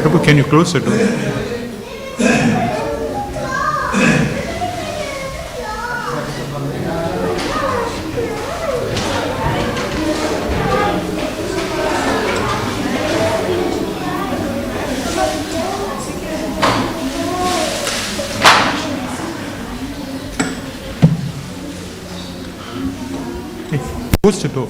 Prabhu, can you close the door? Close the door.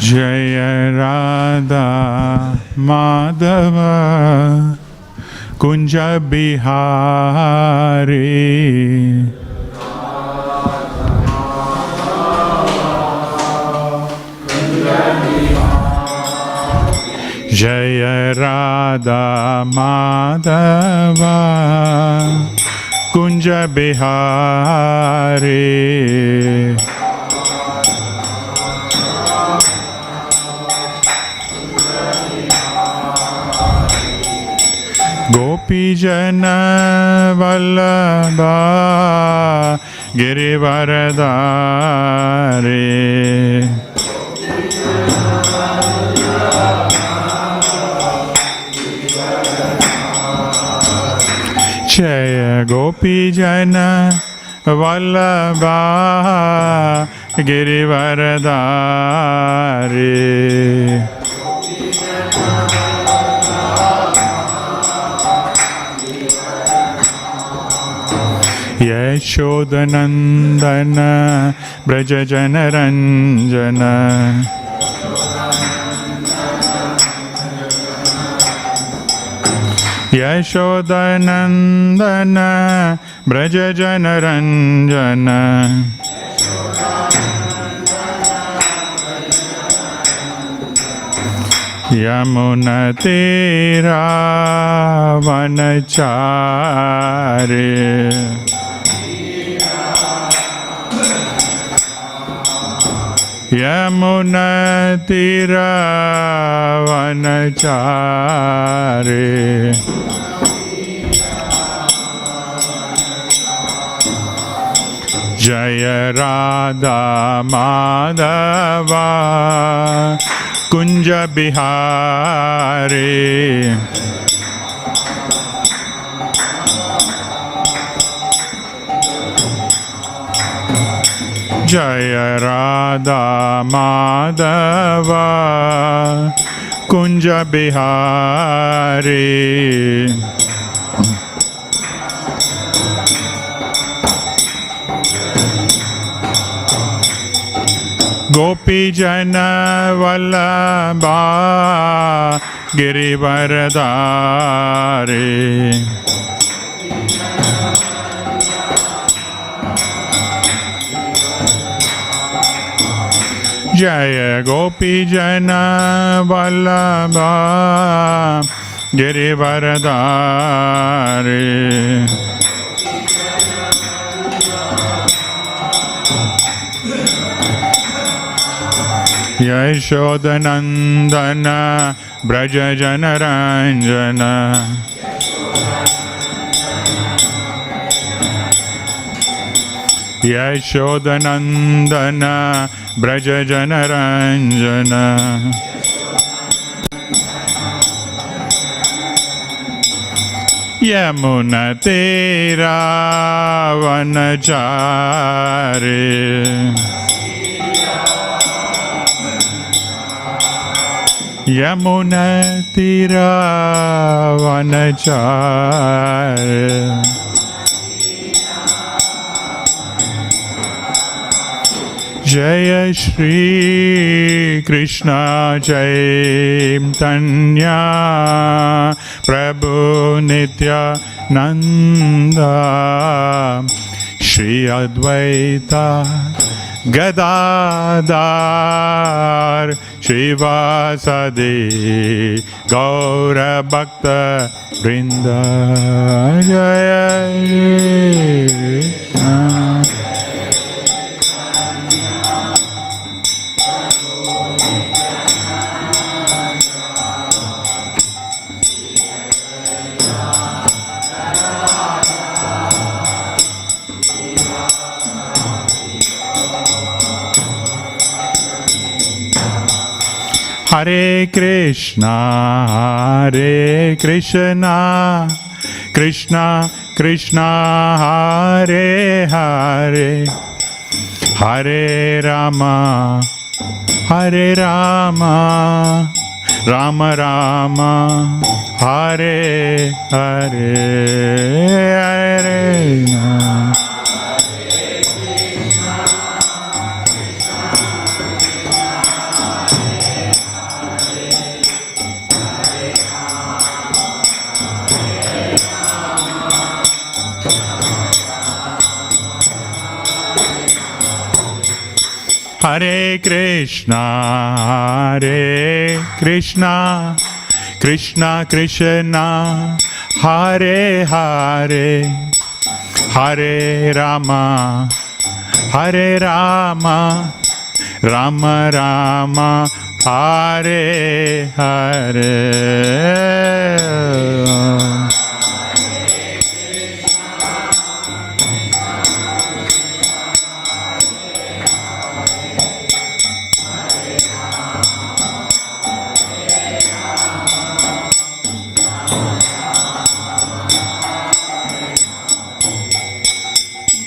Jaya Radha Madhava Kunja Bihari Jaya Radha Madhava Kunja Bihari Gopi Jana Vallabha Girivaradhari Jaya Gopi Jana Vallabha Girivaradhari Yashodanandana Brajajana Ranjana Yashodanandana Brajajana Ranjana Yamuna Tira Vanachari Yamuna Tira Vanachari Jaya Radha Madhava Kunja Bihari Jaya Radha Madhava Kunja Bihari Gopi Jana Vallabha Girivaradhari Jaya Gopi Jana Vallabha Girivaradhari Yashodanandana Brajajana Ranjana Yashodanandana Brajajana Ranjana Yamuna Tira Vanachari Yamuna Tira Vanachari Jaya Shri Krishna Chaitanya Prabhu Nityananda Shri Advaita Gadadhar Shivasadi Gaura Bhakta Vrinda Jaya Krishna. Hare Krishna, Hare Krishna, Krishna Krishna, Hare Hare, Hare Rama, Hare Rama, Rama Rama, Hare Hare, Hare Rama. Hare Krishna, Hare Krishna, Krishna Krishna, Hare Hare, Hare Rama, Hare Rama, Rama Rama, Hare Hare.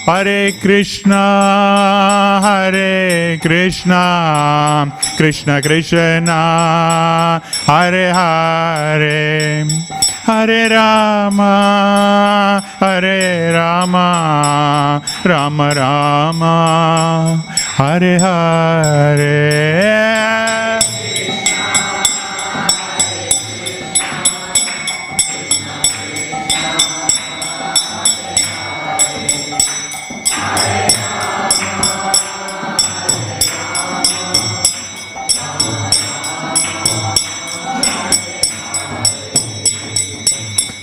Hare Krishna, Hare Krishna, Krishna Krishna, Hare Hare, Hare Rama, Hare Rama, Rama Rama, Hare Hare.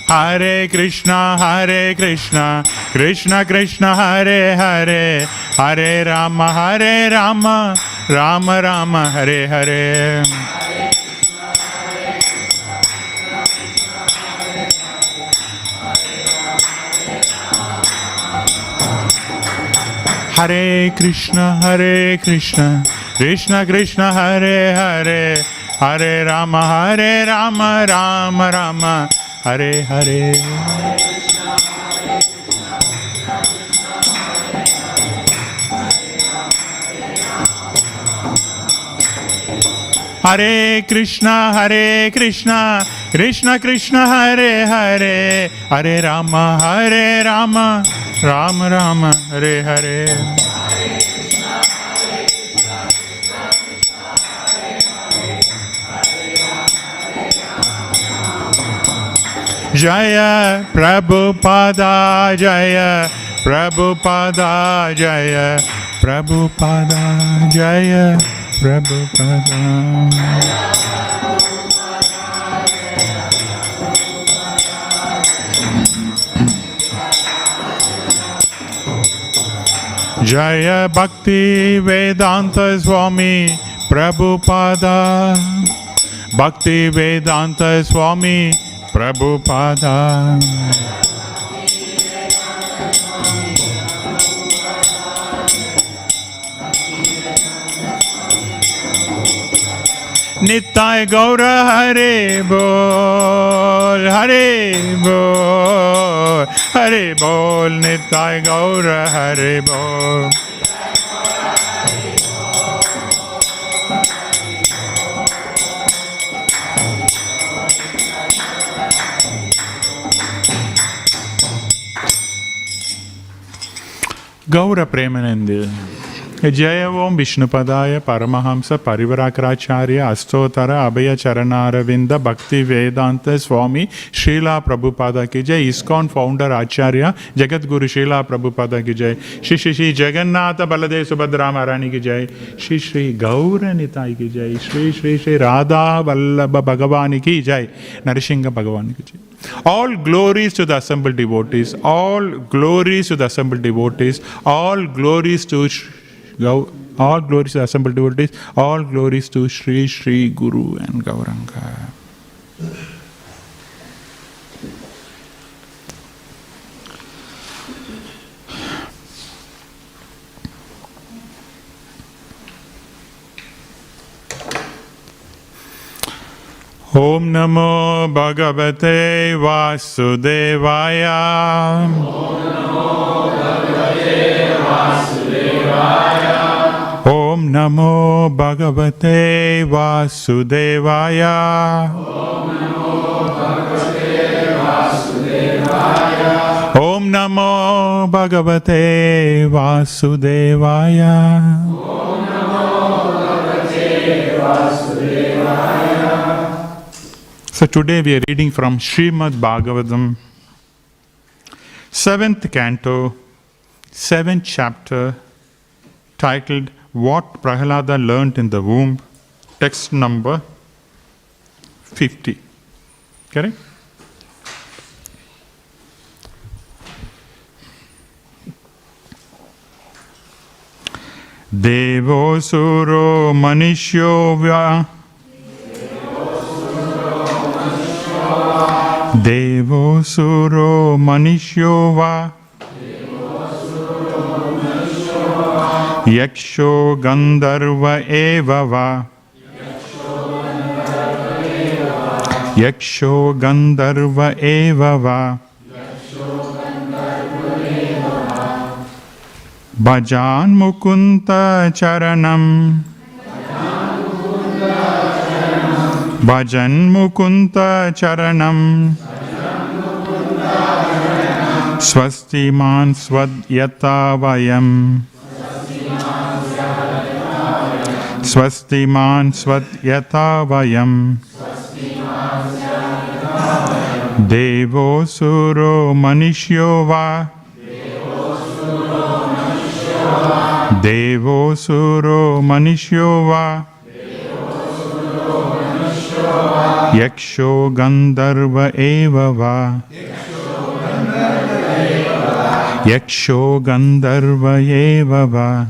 Hare Krishna, Krishna Krishna, Hare Hare, Hare Rama, Rama Rama, Hare Hare. Hare Krishna, Krishna Krishna, Hare Hare, Hare Rama, Rama Rama, Hare Hare. Hare Krishna, Krishna Krishna, Hare Hare, Hare Rama, Rama Rama, Hare Hare. Jaya Prabhupada, Jaya Prabhupada, Jaya Prabhupada, Jaya Prabhupada. Jaya Bhaktivedanta Swami Prabhupada, Bhaktivedanta Swami Prabhupada. Nitai Gaura Hare Bol, Hare Bol, Hare Bol, Nitai Gaura Hare Bol. Gaura Premanandi, Jaya Om Vishnupadaya Paramahamsa Parivarakacharya Astotara Abhaya Charanaravinda Bhaktivedanta Swami Srila Prabhupada ki Jai. ISKCON Founder-Acharya Jagat Guru Srila Prabhupada ki Jai. Shri Shri Jagannatha Baladev Subhadra Maharani ki Jai. Shri Shri Gaura Nitai ki Jai. Shri Shri Shri Radha Vallabha Bhagavani ki Jai. Narasingha Bhagavani ki Jai. All glories to the assembled devotees. All glories to the assembled devotees. All glories to all glories to the assembled devotees, all glories to Sri Sri Guru and Gauranga. Om Namo Bhagavate Vasudevaya. Om Namo Bhagavate Vasudevaya. Om Namo Bhagavate Vasudevaya. Om Namo Bhagavate Vasudevaya. Om Namo Bhagavate Vasudevaya. Om Namo Bhagavate Vasudevaya. So today we are reading from Śrīmad Bhāgavatam, 7th canto, 7th chapter, titled What Prahalada Learnt in the Womb, text number 50. Correct? Devo suro manishyo vya Devo suro manishyo va Yaksho Gandharva eva va Yaksho Gandharva eva va Bhajan Mukunta Charanam Bhajan Mukunta Charanam Swastiman Swadyata Vayam Swastiman Swadyata Vayam Devo Suro Manishyo Va Devo Suro Manishyo Va Yaksho Gandharva eva va Yaksho Gandharva eva va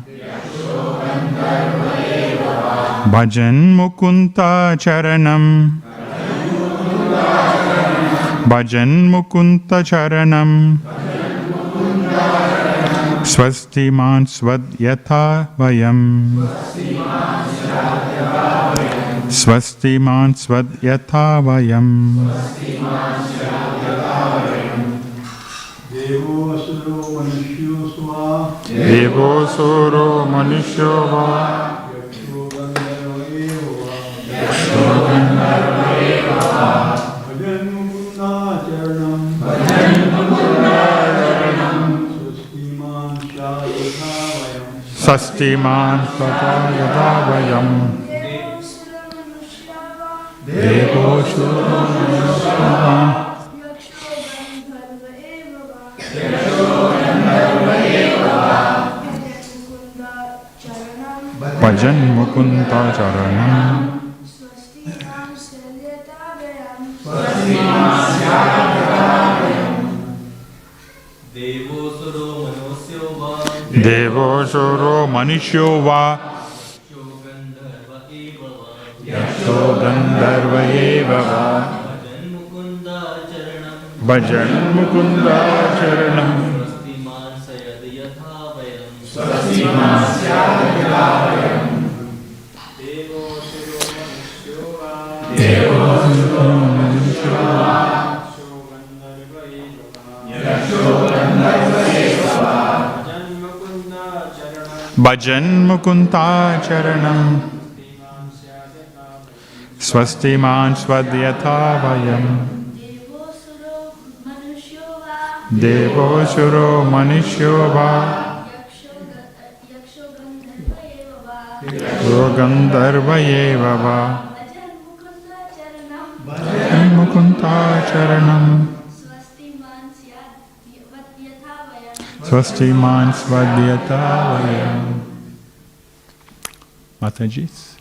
Bhajan Mukunta Charanam Bhajan Mukunta Charanam Swastiman Swadyata Vayam Swastiman Swadyata Vayam Devo Suro Manishyo Sva Devo Suro Manishyo Va Yaksho Gandharva eva va Bhajan Mukunda Charanam Bhajan Mukunda Charanam Swastiman Swadyata Vayam Devo Suro Manishyo Va Bhajan Mukunda Charanam Devo Suro Manishyo Va Yaksho Gandharva eva va Bhajan Mukunda Charanam Swastiman Swadyata Vayam Devo Suro Manishyo Va Devo Suro Manishyo Va Yaksho Gandharva eva va Bhajan Mukunda Charanam Swastiman Swadyata Vayam Devo Suro Manishyo Va Gandharva eva va. Bhajan Mukunda charanam. Swasti man svadyata vayam. Mataji's.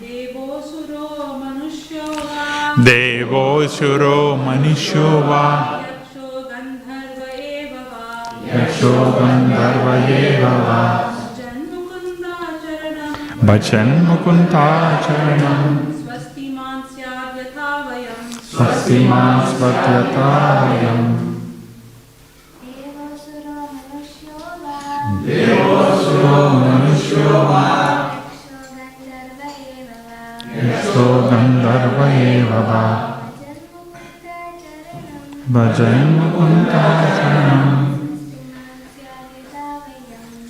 Devo suro manushyo va. Devo suro manushyo va. Yaksho gandharva eva va. Yaksho gandharva eva va. Bhajan Mukunda charanam. Swasti man svadyata vayam. Swasti man svadyata vayam. Devo suro manushyo va. Yaksho gandharva eva va. Bhajan Mukunda charanam.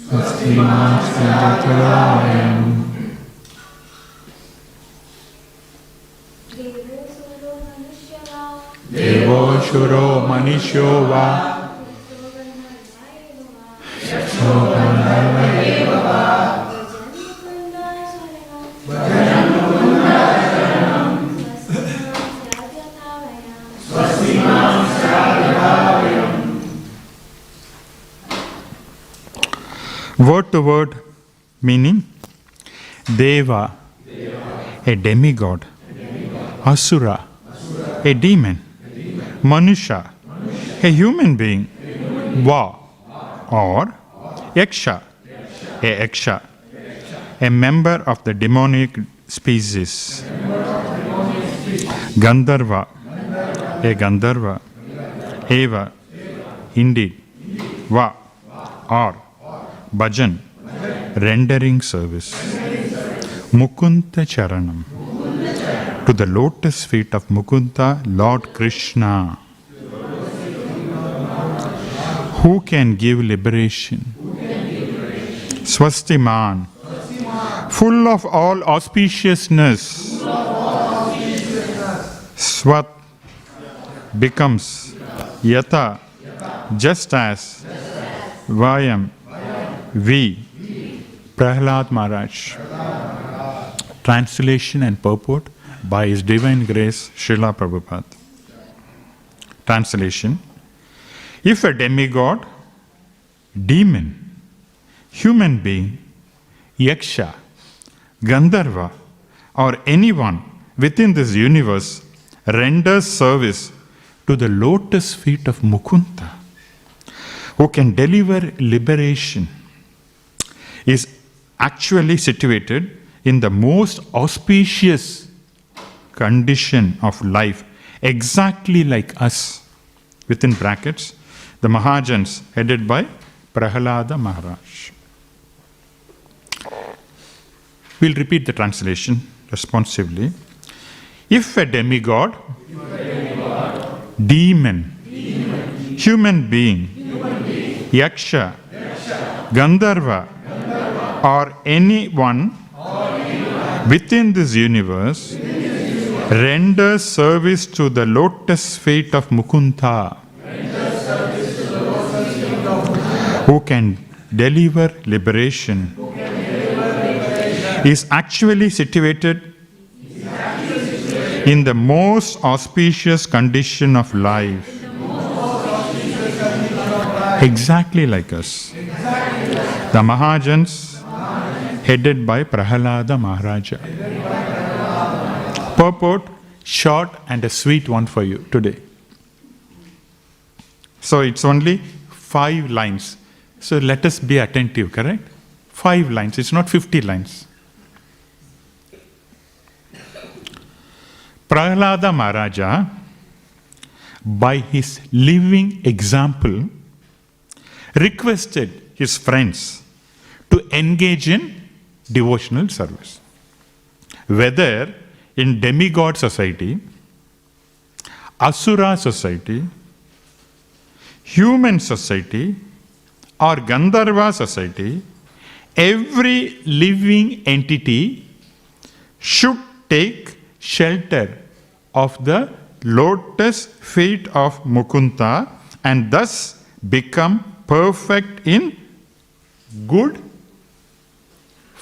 Swasti man svadyata vayam. Devo shuro manishyo va. Yaksho gandharva eva va. Bhajan Mukunda charanam. Swasti man svadyata vayam. Word to word meaning Deva, a demigod, Asura, a demon, Manusha, a human being, Va, or Yaksha, a member of the demonic species, Gandharva, a Gandharva, Eva, indeed, Va, or Bhajan, rendering service, Mukunda Charanam, to the lotus feet of Mukunda, Lord Krishna, who can give liberation. Swastiman, full of all auspiciousness. Swat becomes Yata, just as Vayam, we, Prahlad Maharaj. Translation and purport by His Divine Grace, Srila Prabhupada. Translation: if a demigod, demon, human being, yaksha, gandharva, or anyone within this universe renders service to the lotus feet of Mukunda, who can deliver liberation, is actually situated in the most auspicious condition of life, exactly like us. Within brackets, the Mahajans headed by Prahlada Maharaj. We'll repeat the translation responsively. If a demigod, demon, human being, yaksha, gandharva, or anyone within this universe renders service to the lotus feet of Mukunda, who can deliver liberation, is actually situated in the most auspicious condition of life, exactly like us. The Mahajans headed by Prahlada Maharaja. Purport, short and a sweet one for you today. So it's only 5 lines. So let us be attentive, correct? 5 lines, it's not 50 lines. Prahlada Maharaja, by his living example, requested his friends to engage in devotional service. Whether in demigod society, Asura society, human society, or Gandharva society, every living entity should take shelter of the lotus feet of Mukunda and thus become perfect in good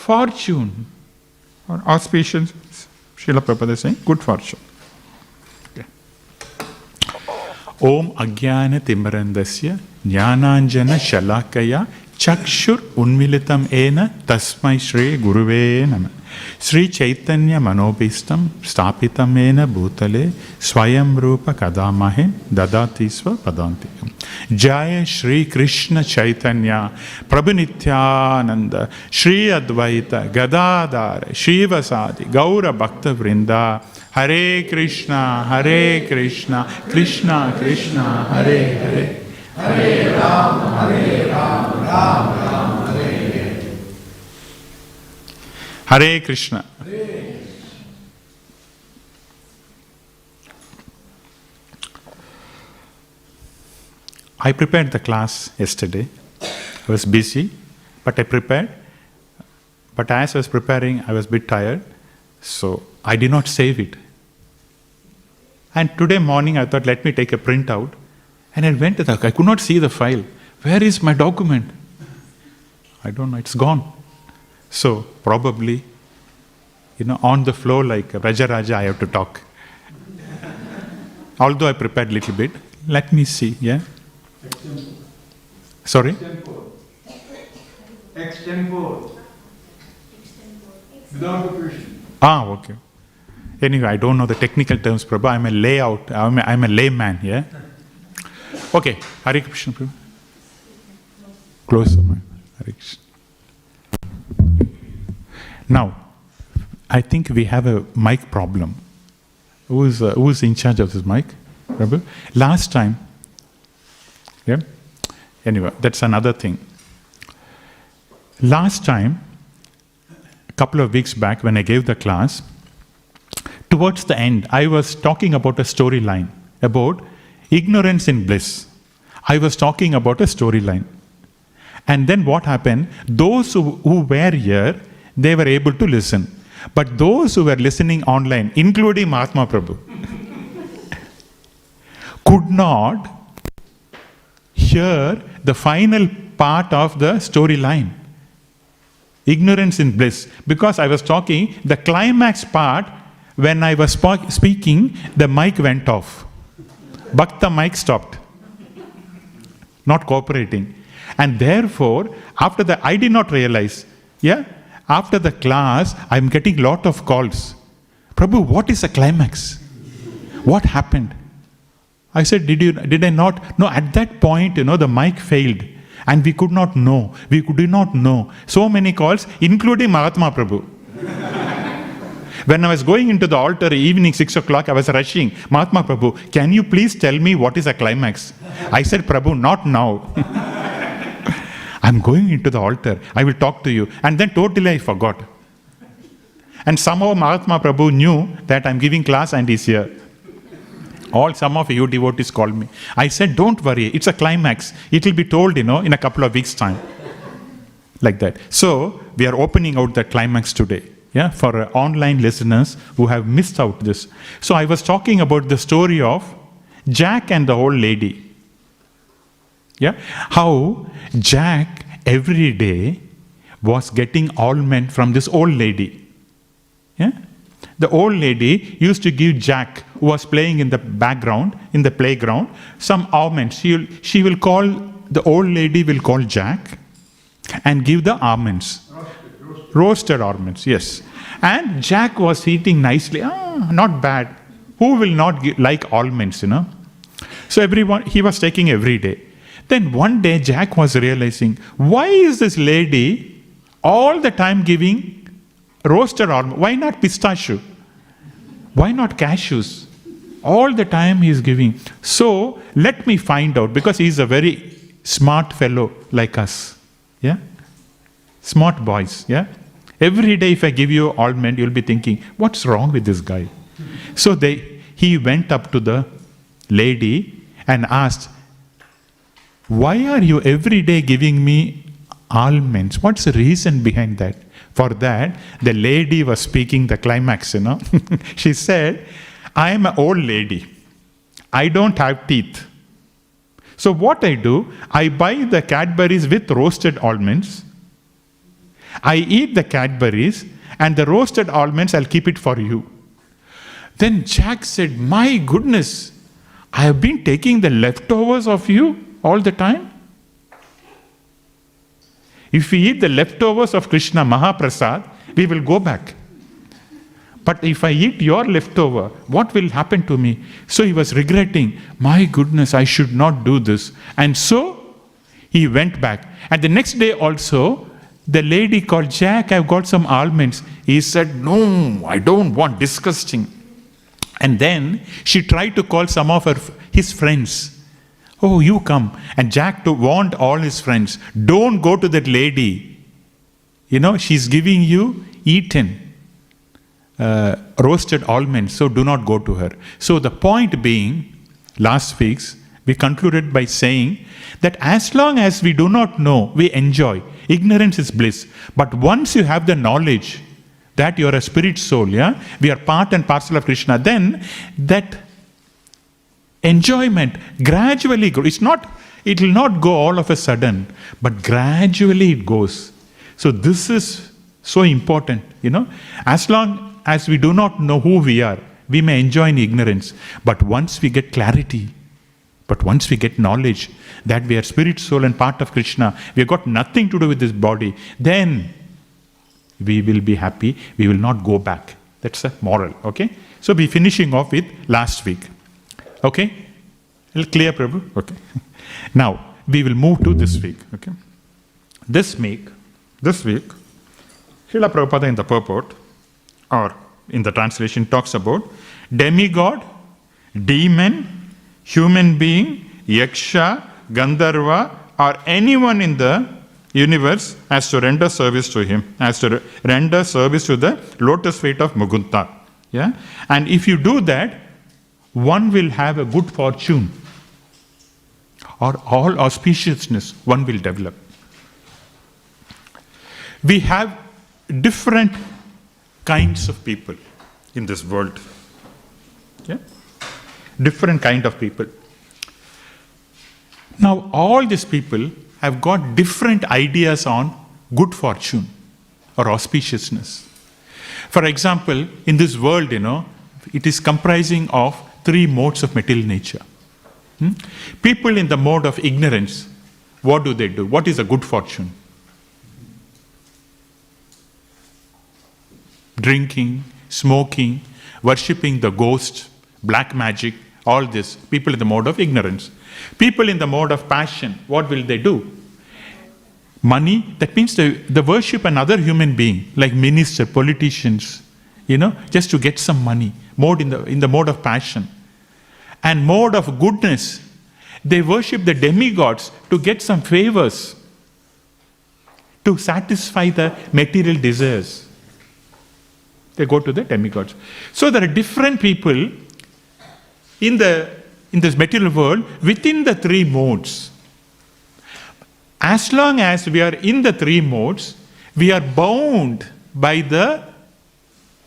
fortune or auspicious. Srila Prabhupada is saying good fortune. Okay. Om Ajnana Timmarandasya Jnananjana Shalakaya Chakshur Unmilitam Ena Tasmai Shri Guruve Nama Sri Chaitanya Manobhistam Stapitam Ena Bhutale Swayam Rupa Kadamahe Dadatisva Padantikam Jaya Shri Krishna Chaitanya Prabhu Nityananda Shri Advaita Gadadhara Shivasadi Gaura Bhakta Vrinda Hare Krishna Krishna Krishna Hare Hare Hare Rama Rama Rama Hare Hare. Hare Krishna. I prepared the class yesterday. I was busy, but I prepared. But as I was preparing, I was a bit tired, so I did not save it. And today morning, I thought, let me take a printout. And I went to I could not see the file. Where is my document? I don't know, it's gone. So probably, on the floor like Raja, I have to talk. Although I prepared a little bit. Let me see, yeah? Sorry? Extempore. Without the question. Okay. Anyway, I don't know the technical terms, Prabhu. I'm a layman, yeah? Okay, Hare Krishna, Prabhu. Close the mic. Hare Krishna. Now, I think we have a mic problem. Who's in charge of this mic, Prabhu? Last time, yeah? Anyway, that's another thing. Last time, a couple of weeks back when I gave the class, towards the end, I was talking about a storyline about ignorance in bliss. I was talking about a storyline. And then what happened? Those who were here, they were able to listen. But those who were listening online, including Mahatma Prabhu, could not hear the final part of the storyline. Ignorance in bliss. Because I was talking, the climax part, when I was speaking, the mic went off. Bhakta mic stopped. Not cooperating. And therefore, after that, I did not realize, after the class, I'm getting a lot of calls. Prabhu, what is the climax? What happened? I said, did I not? No, at that point, the mic failed. And we could not know. We did not know. So many calls, including Mahatma Prabhu. When I was going into the altar evening 6 o'clock, I was rushing. Mahatma Prabhu, can you please tell me what is a climax? I said, Prabhu, not now. I'm going into the altar. I will talk to you. And then totally I forgot. And somehow Mahatma Prabhu knew that I'm giving class and he's here. Some of you devotees called me. I said, don't worry. It's a climax. It will be told, in a couple of weeks' time. Like that. So, we are opening out the climax today. Yeah, for online listeners who have missed out this. So I was talking about the story of Jack and the old lady. Yeah, how Jack every day was getting almond from this old lady. Yeah, the old lady used to give Jack, who was playing in the background, in the playground, some almonds. She will call, the old lady will call Jack and give the almonds. Roasted almonds, yes. And Jack was eating nicely. Not bad. Who will not like almonds, So he was taking every day. Then one day Jack was realizing, why is this lady all the time giving roasted almonds? Why not pistachio? Why not cashews? All the time he is giving. So let me find out, because he is a very smart fellow like us. Yeah? Smart boys, yeah? Every day if I give you almond, you'll be thinking, what's wrong with this guy? So he went up to the lady and asked, why are you every day giving me almonds? What's the reason behind that? For that, the lady was speaking the climax, She said, I am an old lady. I don't have teeth. So what I do, I buy the Cadbury's with roasted almonds. I eat the Cadbury's and the roasted almonds, I'll keep it for you. Then Jack said, my goodness, I have been taking the leftovers of you all the time. If we eat the leftovers of Krishna Mahaprasad, we will go back. But if I eat your leftover, what will happen to me? So he was regretting, my goodness, I should not do this. And so he went back. And the next day also, the lady called, Jack, I've got some almonds. He said, no, I don't want, disgusting. And then she tried to call some of his friends. Oh, you come. And Jack warned all his friends, don't go to that lady. She's giving you eaten, roasted almonds, so do not go to her. So the point being, last week's, we concluded by saying that as long as we do not know, we enjoy. Ignorance is bliss. But once you have the knowledge that you are a spirit soul, we are part and parcel of Krishna, then that enjoyment gradually grows. It will not go all of a sudden, but gradually it goes. So this is so important, As long as we do not know who we are, we may enjoy in ignorance. But once we get clarity, once we get knowledge that we are spirit, soul and part of Krishna, we have got nothing to do with this body, then we will be happy. We will not go back. That's a moral, okay? So we're finishing off with last week. Okay? Clear, Prabhu? Okay. Now, we will move to this week. Okay? This week, Srila Prabhupada in the purport, or in the translation, talks about demigod, demon, human being, yaksha, gandharva, or anyone in the universe has to render service to him, has to render service to the lotus feet of Mugunta. Yeah? And if you do that, one will have a good fortune, or all auspiciousness one will develop. We have different kinds of people in this world. Yeah? Different kind of people. Now, all these people have got different ideas on good fortune or auspiciousness. For example, in this world, it is comprising of 3 modes of material nature. People in the mode of ignorance, what do? What is a good fortune? Drinking, smoking, worshipping the ghost, black magic, all this. People in the mode of ignorance. People in the mode of passion, what will they do? Money, that means they worship another human being, like minister, politicians, just to get some money. In the mode of passion. And mode of goodness, they worship the demigods to get some favors, to satisfy the material desires. They go to the demigods. So there are different people in this material world within the 3 modes. As long as we are in the 3 modes, we are bound by the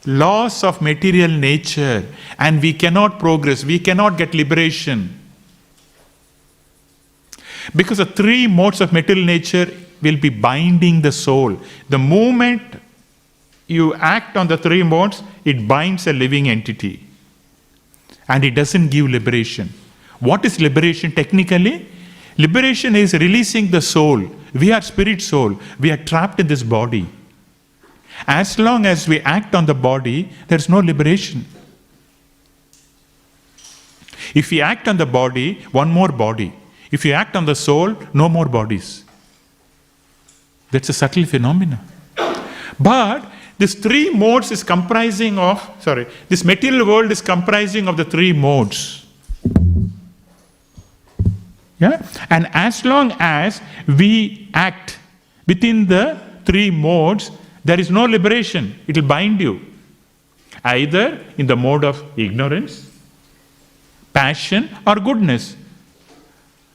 laws of material nature, and we cannot progress, we cannot get liberation. Because the 3 modes of material nature will be binding the soul. The moment you act on the 3 modes, it binds a living entity. And it doesn't give liberation. What is liberation technically? Liberation is releasing the soul. We are spirit soul. We are trapped in this body. As long as we act on the body, there is no liberation. If we act on the body, one more body. If you act on the soul, no more bodies. That's a subtle phenomenon. But this 3 modes is comprising of, this material world is comprising of the 3 modes. Yeah? And as long as we act within the 3 modes, there is no liberation. It will bind you. Either in the mode of ignorance, passion, or goodness.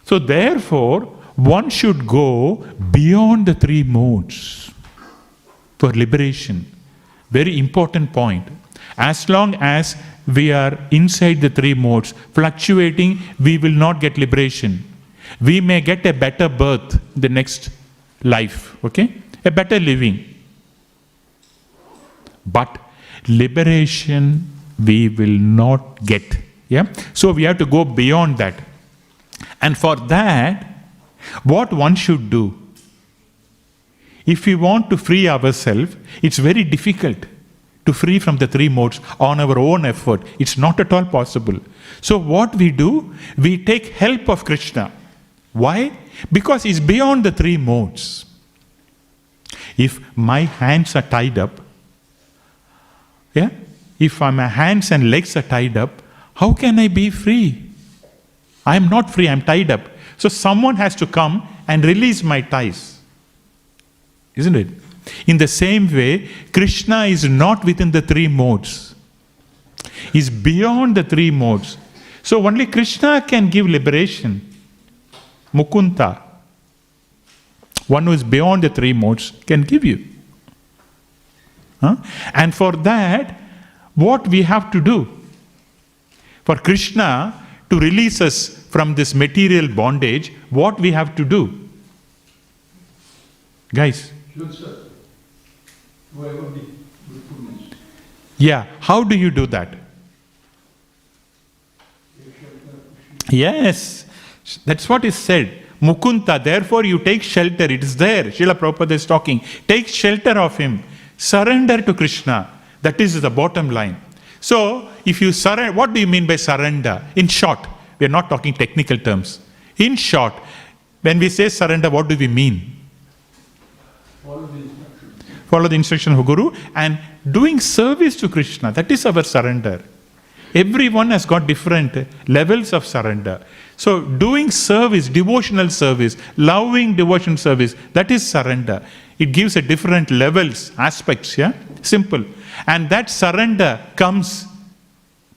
So therefore, one should go beyond the 3 modes for liberation. Very important point. As long as we are inside the 3 modes, fluctuating, we will not get liberation. We may get a better birth the next life, okay? A better living. But liberation we will not get. Yeah? So we have to go beyond that. And for that, what one should do? If we want to free ourselves, it's very difficult to free from the three modes on our own effort. It's not at all possible. So what we do, we take help of Krishna. Why? Because he's beyond the three modes. If my hands are tied up, yeah? If my hands and legs are tied up, how can I be free? I am not free, I am tied up. So someone has to come and release my ties. Isn't it? In the same way, Krishna is not within the three modes. He is beyond the three modes. So only Krishna can give liberation. Mukunda, one who is beyond the three modes, can give you. And for that, what we have to do? For Krishna to release us from this material bondage, what we have to do? Guys? Yeah, how do you do that? Yes, that's what is said. Mukunda, therefore you take shelter. It is there. Srila Prabhupada is talking. Take shelter of him. Surrender to Krishna. That is the bottom line. So, if you surrender, what do you mean by surrender? In short, we are not talking technical terms. In short, when we say surrender, what do we mean? Follow the instruction of Guru and doing service to Krishna. That is our surrender. Everyone has got different levels of surrender. So doing service, devotional service, loving devotional service, that is surrender. It gives a different levels, aspects, yeah? Simple. And that surrender comes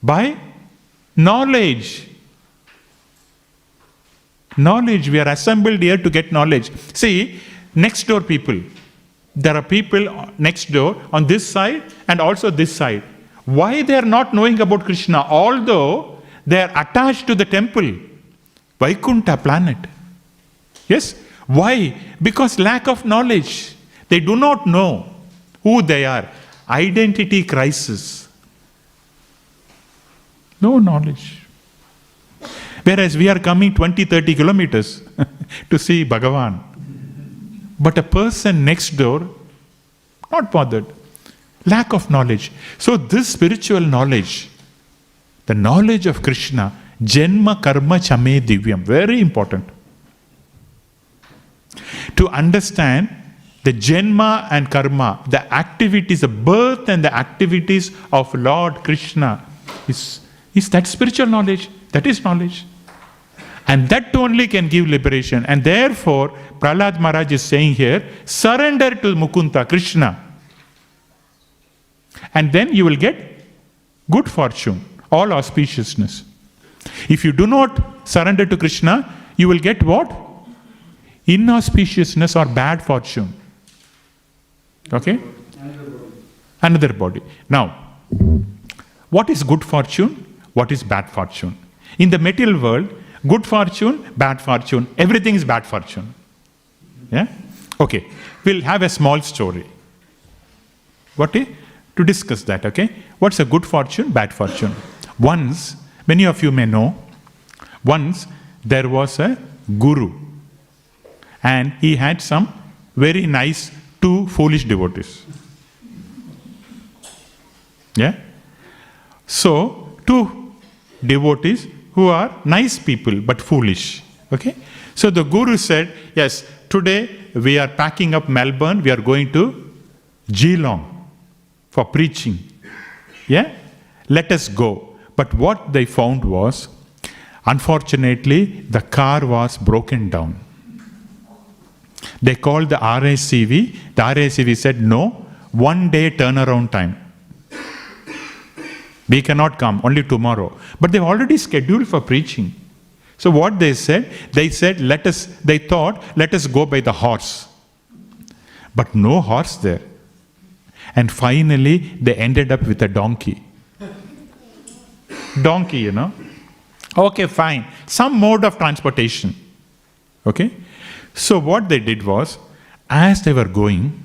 by knowledge. Knowledge. We are assembled here to get knowledge. See, next door people. There are people next door on this side and also this side. Why they are not knowing about Krishna? Although they are attached to the temple, Vaikuntha planet. Yes? Why? Because lack of knowledge. They do not know who they are. Identity crisis. No knowledge. Whereas we are coming 20-30 kilometers to see Bhagavan. But a person next door, not bothered. Lack of knowledge. So this spiritual knowledge, the knowledge of Krishna, Janma Karma Chame Divyam, very important. To understand the Janma and Karma, the activities, the birth and the activities of Lord Krishna, is that spiritual knowledge. That is knowledge. And that only can give liberation. And therefore, Prahlad Maharaj is saying here, surrender to Mukunda, Krishna. And then you will get good fortune, all auspiciousness. If you do not surrender to Krishna, you will get what? Inauspiciousness or bad fortune. Okay? Another body. Now, what is good fortune? What is bad fortune? In the material world, good fortune, bad fortune, everything is bad fortune. Yeah? Okay. We'll have a small story. What is? To discuss that, okay? What's a good fortune, bad fortune? Once, many of you may know, once there was a guru and he had some very nice two foolish devotees. Yeah? So, two devotees who are nice people but foolish. Okay? So the guru said, yes, today we are packing up Melbourne, we are going to Geelong for preaching. Yeah? Let us go. But what they found was, unfortunately, the car was broken down. They called the RACV. The RACV said, no, 1 day turnaround time. We cannot come, only tomorrow. But they've already scheduled for preaching. So what they said, they thought, let us go by the horse. But no horse there. And finally, they ended up with a donkey. Donkey, you know. Okay, fine. Some mode of transportation. Okay. So what they did was, as they were going,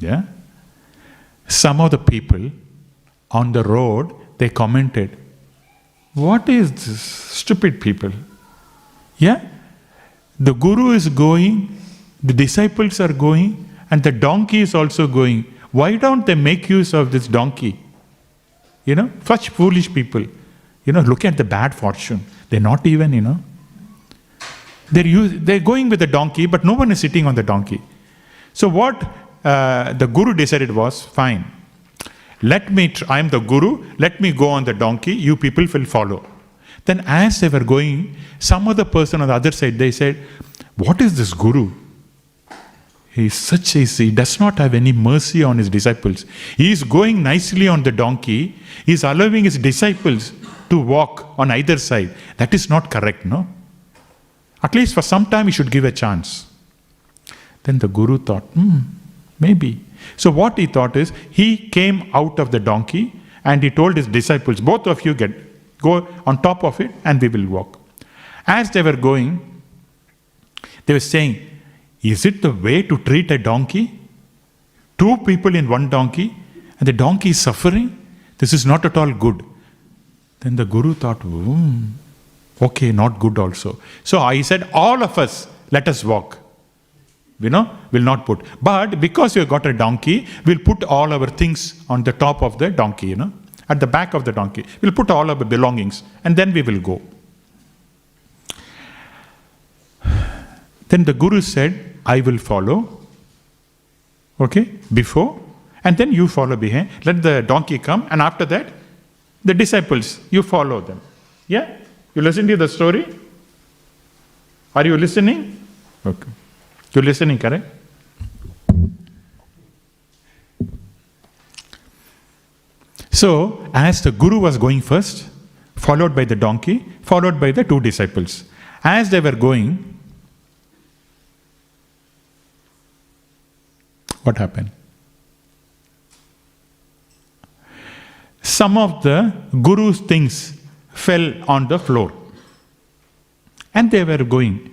Yeah. Some of the people on the road, they commented, what is this stupid people? Yeah. The guru is going, the disciples are going, and the donkey is also going. Why don't they make use of this donkey? Such foolish people. Look at the bad fortune. They're not even, they're going with the donkey, but no one is sitting on the donkey. So what the guru decided was, fine. I am the guru, let me go on the donkey, you people will follow. Then as they were going, some other person on the other side, they said, what is this guru? He does not have any mercy on his disciples. He is going nicely on the donkey. He is allowing his disciples to walk on either side. That is not correct, no? At least for some time he should give a chance. Then the guru thought, maybe. So what he thought is, he came out of the donkey and he told his disciples, both of you go on top of it and we will walk. As they were going, they were saying, is it the way to treat a donkey? 2 people in one donkey, and the donkey is suffering? This is not at all good. Then the guru thought, okay, not good also. So he said, all of us, let us walk. Will not put. But because we have got a donkey, we'll put all our things on the top of the donkey, at the back of the donkey. We'll put all our belongings, and then we will go. Then the guru said, I will follow, before, and then you follow behind. Let the donkey come, and after that, the disciples, you follow them. Yeah? You listen to the story? Are you listening? Okay. You're listening, correct? So, as the guru was going first, followed by the donkey, followed by the 2 disciples. As they were going, what happened? Some of the guru's things fell on the floor. And they were going.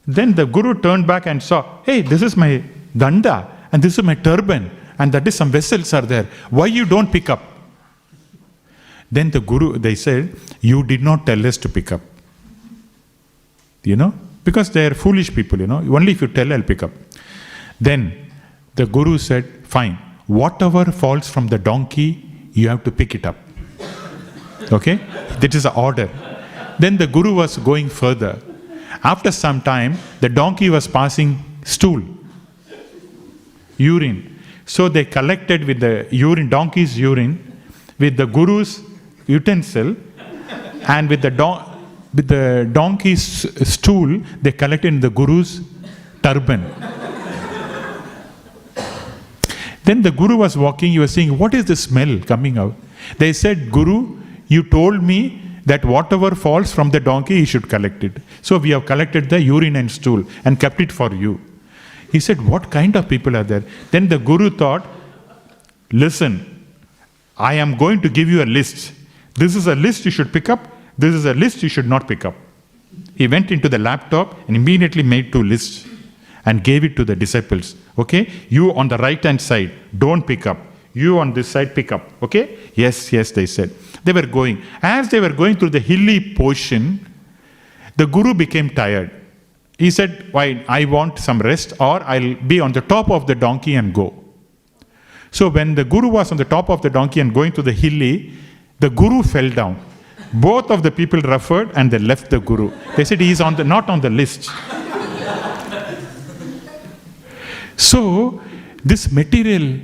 Then the guru turned back and saw, hey, this is my danda and this is my turban and that is some vessels are there. Why you don't pick up? Then the guru, they said, you did not tell us to pick up. Because they are foolish people, Only if you tell, I'll pick up. Then the guru said, fine, whatever falls from the donkey, you have to pick it up. Okay? That is the order. Then the guru was going further. After some time, the donkey was passing stool, urine. So they collected with the donkey's urine, with the guru's utensil, and with the donkey's stool, they collected in the guru's turban. Then the guru was walking, he was saying, what is the smell coming out? They said, Guru, you told me that whatever falls from the donkey, he should collect it. So we have collected the urine and stool and kept it for you. He said, what kind of people are there? Then the guru thought, listen, I am going to give you a list. This is a list you should pick up. This is a list you should not pick up. He went into the laptop and immediately made 2 lists and gave it to the disciples. Okay? You on the right hand side, don't pick up. You on this side, pick up. Okay? Yes, they said. They were going. As they were going through the hilly portion, the guru became tired. He said, why, I want some rest or I'll be on the top of the donkey and go. So when the guru was on the top of the donkey and going to the hilly, the guru fell down. Both of the people referred and they left the guru. They said he is not on the list. So this material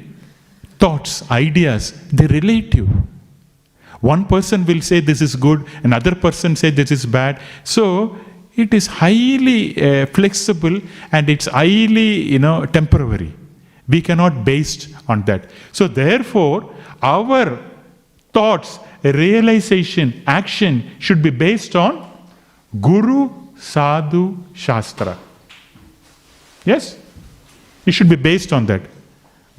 thoughts, ideas, they're relative. One person will say this is good, another person say this is bad. So it is highly flexible and it's highly, temporary. We cannot base on that. So therefore, our thoughts, realization, action should be based on Guru, Sadhu, Shastra. Yes? It should be based on that.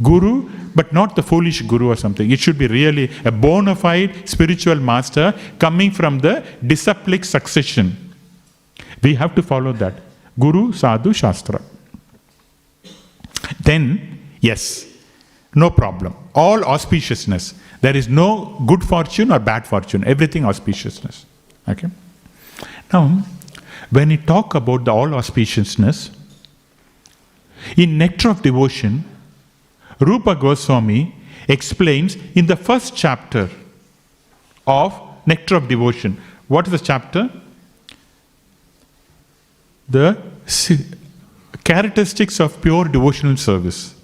Guru, but not the foolish guru or something. It should be really a bona fide spiritual master coming from the disciplic succession. We have to follow that. Guru, Sadhu, Shastra. Then, yes, no problem. All auspiciousness. There is no good fortune or bad fortune. Everything auspiciousness. Okay. Now, when we talk about the all auspiciousness, in Nectar of Devotion, Rupa Goswami explains in the first chapter of Nectar of Devotion. What is the chapter? The characteristics of pure devotional service.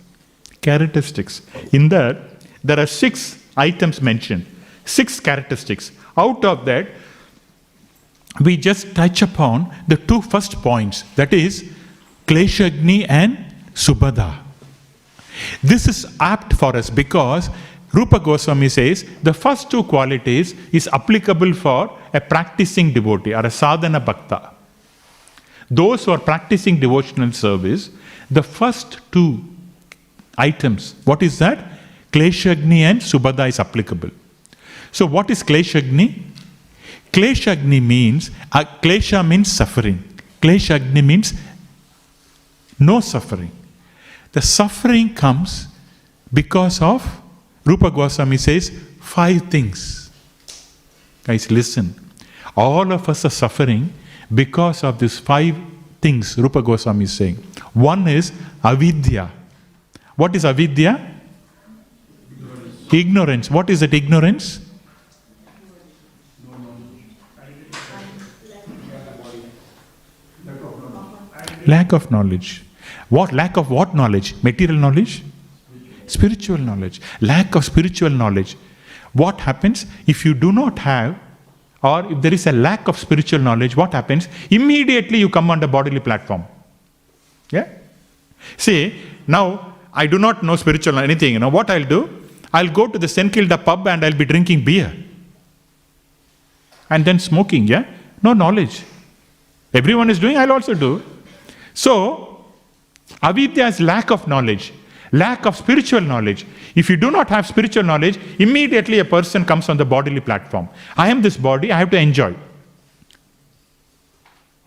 Characteristics. In that, there are 6 items mentioned. 6 characteristics. Out of that, we just touch upon the 2 first points. That is, Kleshagni and Subhada. This is apt for us because Rupa Goswami says the first 2 qualities is applicable for a practicing devotee or a sadhana bhakta. Those who are practicing devotional service, the first 2 items, what is that? Kleshagni and Subhada is applicable. So what is Kleshagni? Kleshagni means, Klesha means suffering. Kleshagni means no suffering. The suffering comes because of, Rupa Goswami says, 5 things. Guys, listen. All of us are suffering because of these 5 things Rupa Goswami is saying. One is avidya. What is avidya? Ignorance. What is that ignorance? Lack of knowledge. What? Lack of what knowledge? Material knowledge? Spiritual knowledge. Lack of spiritual knowledge. What happens if you do not have, or if there is a lack of spiritual knowledge, what happens? Immediately you come on the bodily platform. Yeah? See, now I do not know spiritual anything. What I'll do? I'll go to the St. Kilda pub and I'll be drinking beer. And then smoking, yeah? No knowledge. Everyone is doing, I'll also do. So, avidya is lack of knowledge, lack of spiritual knowledge. If you do not have spiritual knowledge, immediately a person comes on the bodily platform. I am this body, I have to enjoy.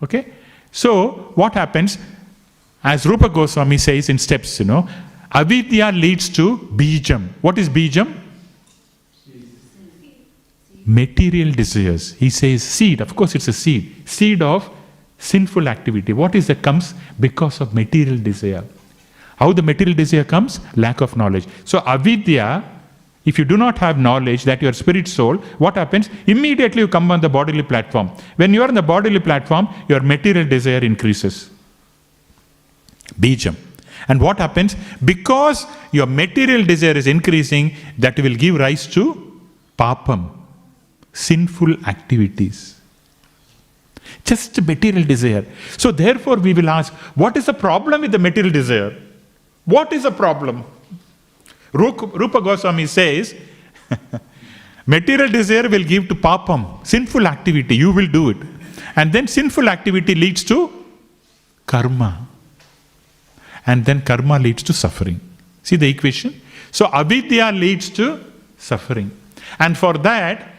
Okay? So, what happens? As Rupa Goswami says in steps, avidya leads to bijam. What is bijam? Material desires. He says seed. Of course, it's a seed. Seed of sinful activity. What is that comes? Because of material desire. How the material desire comes? Lack of knowledge. So avidya, if you do not have knowledge that you are spirit soul, what happens? Immediately you come on the bodily platform. When you are on the bodily platform, your material desire increases. Bijam. And what happens? Because your material desire is increasing, that will give rise to papam, sinful activities. Just material desire. So therefore we will ask, what is the problem with the material desire? What is the problem? Rupa Goswami says, material desire will give to papam, sinful activity, you will do it. And then sinful activity leads to karma. And then karma leads to suffering. See the equation? So avidya leads to suffering. And for that,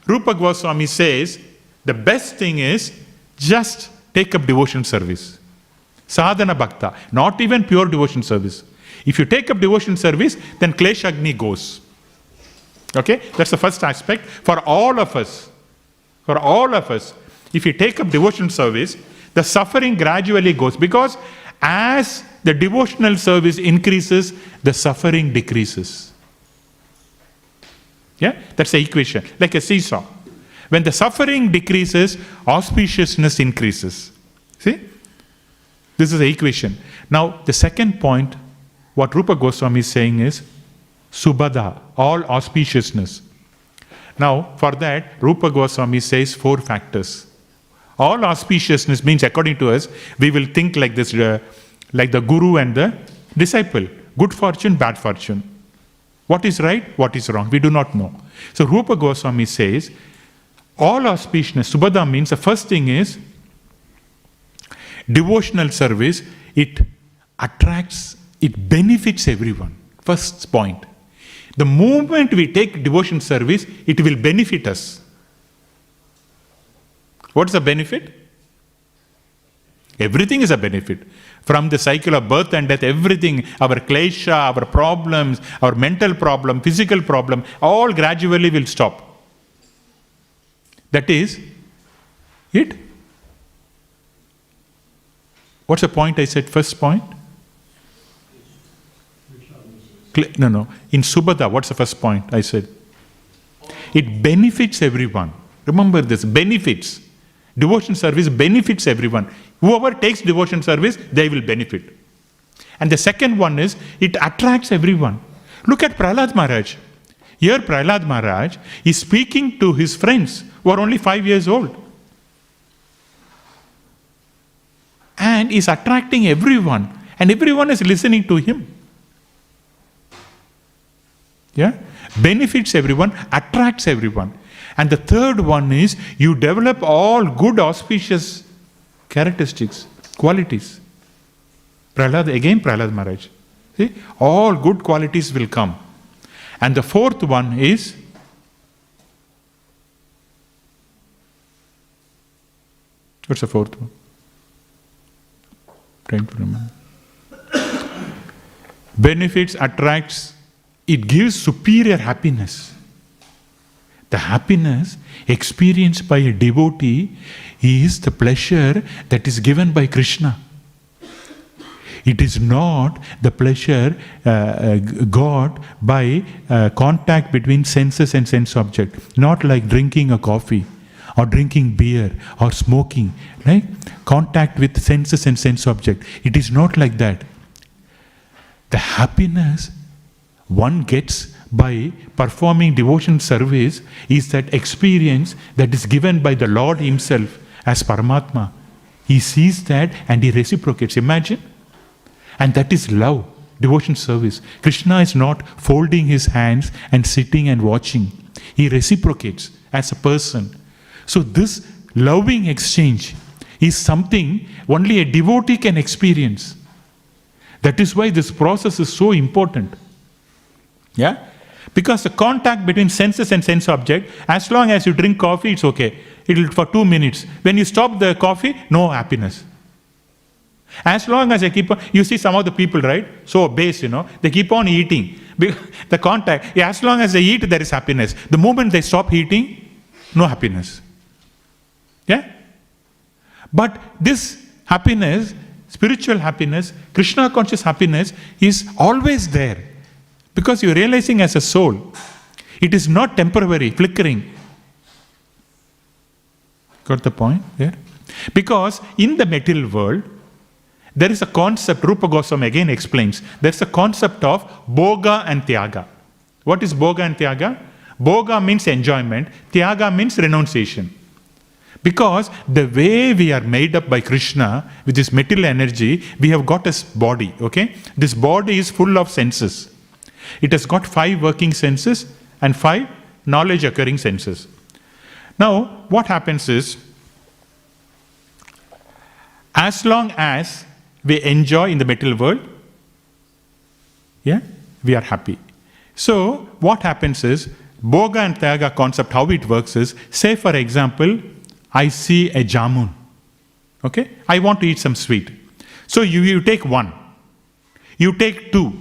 Rupa Goswami says, the best thing is just take up devotion service. Sadhana bhakta, not even pure devotion service. If you take up devotion service, then Kleshagni goes. Okay? That's the first aspect. For all of us, if you take up devotion service, the suffering gradually goes. Because as the devotional service increases, the suffering decreases. Yeah? That's the equation. Like a seesaw. When the suffering decreases, auspiciousness increases. See? This is the equation. Now, the second point, what Rupa Goswami is saying is Subhada, all auspiciousness. Now, for that, Rupa Goswami says 4 factors. All auspiciousness means, according to us, we will think like this, like the guru and the disciple. Good fortune, bad fortune. What is right, what is wrong? We do not know. So Rupa Goswami says, all auspiciousness, Subhada means the first thing is devotional service, it attracts, it benefits everyone. First point. The moment we take devotion service, it will benefit us. What is the benefit? Everything is a benefit. From the cycle of birth and death, everything, our klesha, our problems, our mental problem, physical problem, all gradually will stop. That is it. What's the point I said, first point? No. In Subhada, what's the first point I said? It benefits everyone. Remember this, benefits. Devotion service benefits everyone. Whoever takes devotion service, they will benefit. And the second one is, it attracts everyone. Look at Prahlad Maharaj. Here Prahlad Maharaj is speaking to his friends who are only 5 years old. And is attracting everyone. And everyone is listening to him. Yeah? Benefits everyone, attracts everyone. And the third one is, you develop all good auspicious characteristics, qualities. Prahlad Maharaj. See, all good qualities will come. And the fourth one is, what's the fourth one? Trying to remember. Benefits, attracts, it gives superior happiness. The happiness experienced by a devotee is the pleasure that is given by Krishna. It is not the pleasure got by contact between senses and sense object. Not like drinking a coffee or drinking beer or smoking. Right? Contact with senses and sense object. It is not like that. The happiness one gets by performing devotion service is that experience that is given by the Lord himself as Paramatma. He sees that and he reciprocates. Imagine. And that is love, devotion service. Krishna is not folding his hands and sitting and watching. He reciprocates as a person. So this loving exchange is something only a devotee can experience. That is why this process is so important. Yeah? Because the contact between senses and sense object, as long as you drink coffee, it's okay. It'll for 2 minutes. When you stop the coffee, no happiness. As long as I keep on, you see some of the people, right? So base, they keep on eating. The contact, as long as they eat, there is happiness. The moment they stop eating, no happiness. Yeah? But this happiness, spiritual happiness, Krishna conscious happiness is always there. Because you're realizing as a soul, it is not temporary, flickering. Got the point there? Because in the material world, there is a concept, Rupa Goswami again explains, there's a concept of Bhoga and Tyaga. What is Bhoga and Tyaga? Bhoga means enjoyment, Tyaga means renunciation. Because the way we are made up by Krishna, with this material energy, we have got a body, okay? This body is full of senses. It has got 5 working senses and 5 knowledge occurring senses. Now, what happens is, as long as we enjoy in the material world, yeah, we are happy. So, what happens is, Bhoga and Tyaga concept, how it works is, say for example, I see a jamun. Okay? I want to eat some sweet. So, you take 1. You take 2.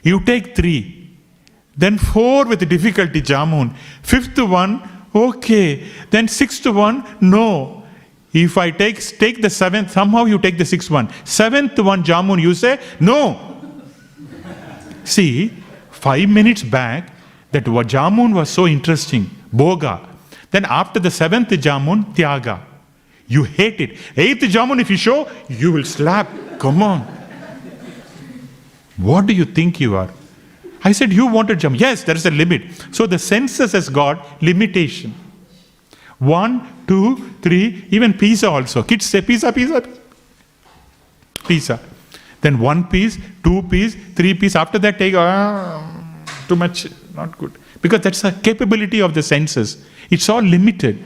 You take 3, then 4 with difficulty jamun, 5th one, okay, then 6th one, no. If I take the 7th, somehow you take the 6th one. 7th one jamun, you say, no. See, 5 minutes back, that jamun was so interesting, bhoga. Then after the 7th jamun, tyaga. You hate it. 8th jamun, if you show, you will slap. Come on. What do you think you are? I said, you wanted jamun. Yes, there is a limit. So the senses has got limitation. 1, 2, 3, even pizza also. Kids say pizza. Pizza. Then 1 piece, 2 piece, 3 piece. After that, take too much, not good. Because that's a capability of the senses. It's all limited.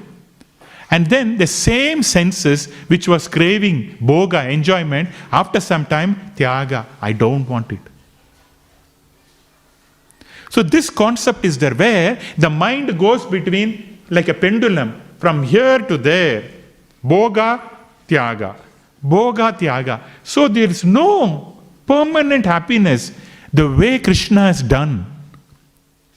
And then the same senses which was craving bhoga, enjoyment, after some time, tyaga, I don't want it. So this concept is there where the mind goes between like a pendulum from here to there. Bhoga, tyaga. Bhoga Tyaga. So there is no permanent happiness the way Krishna has done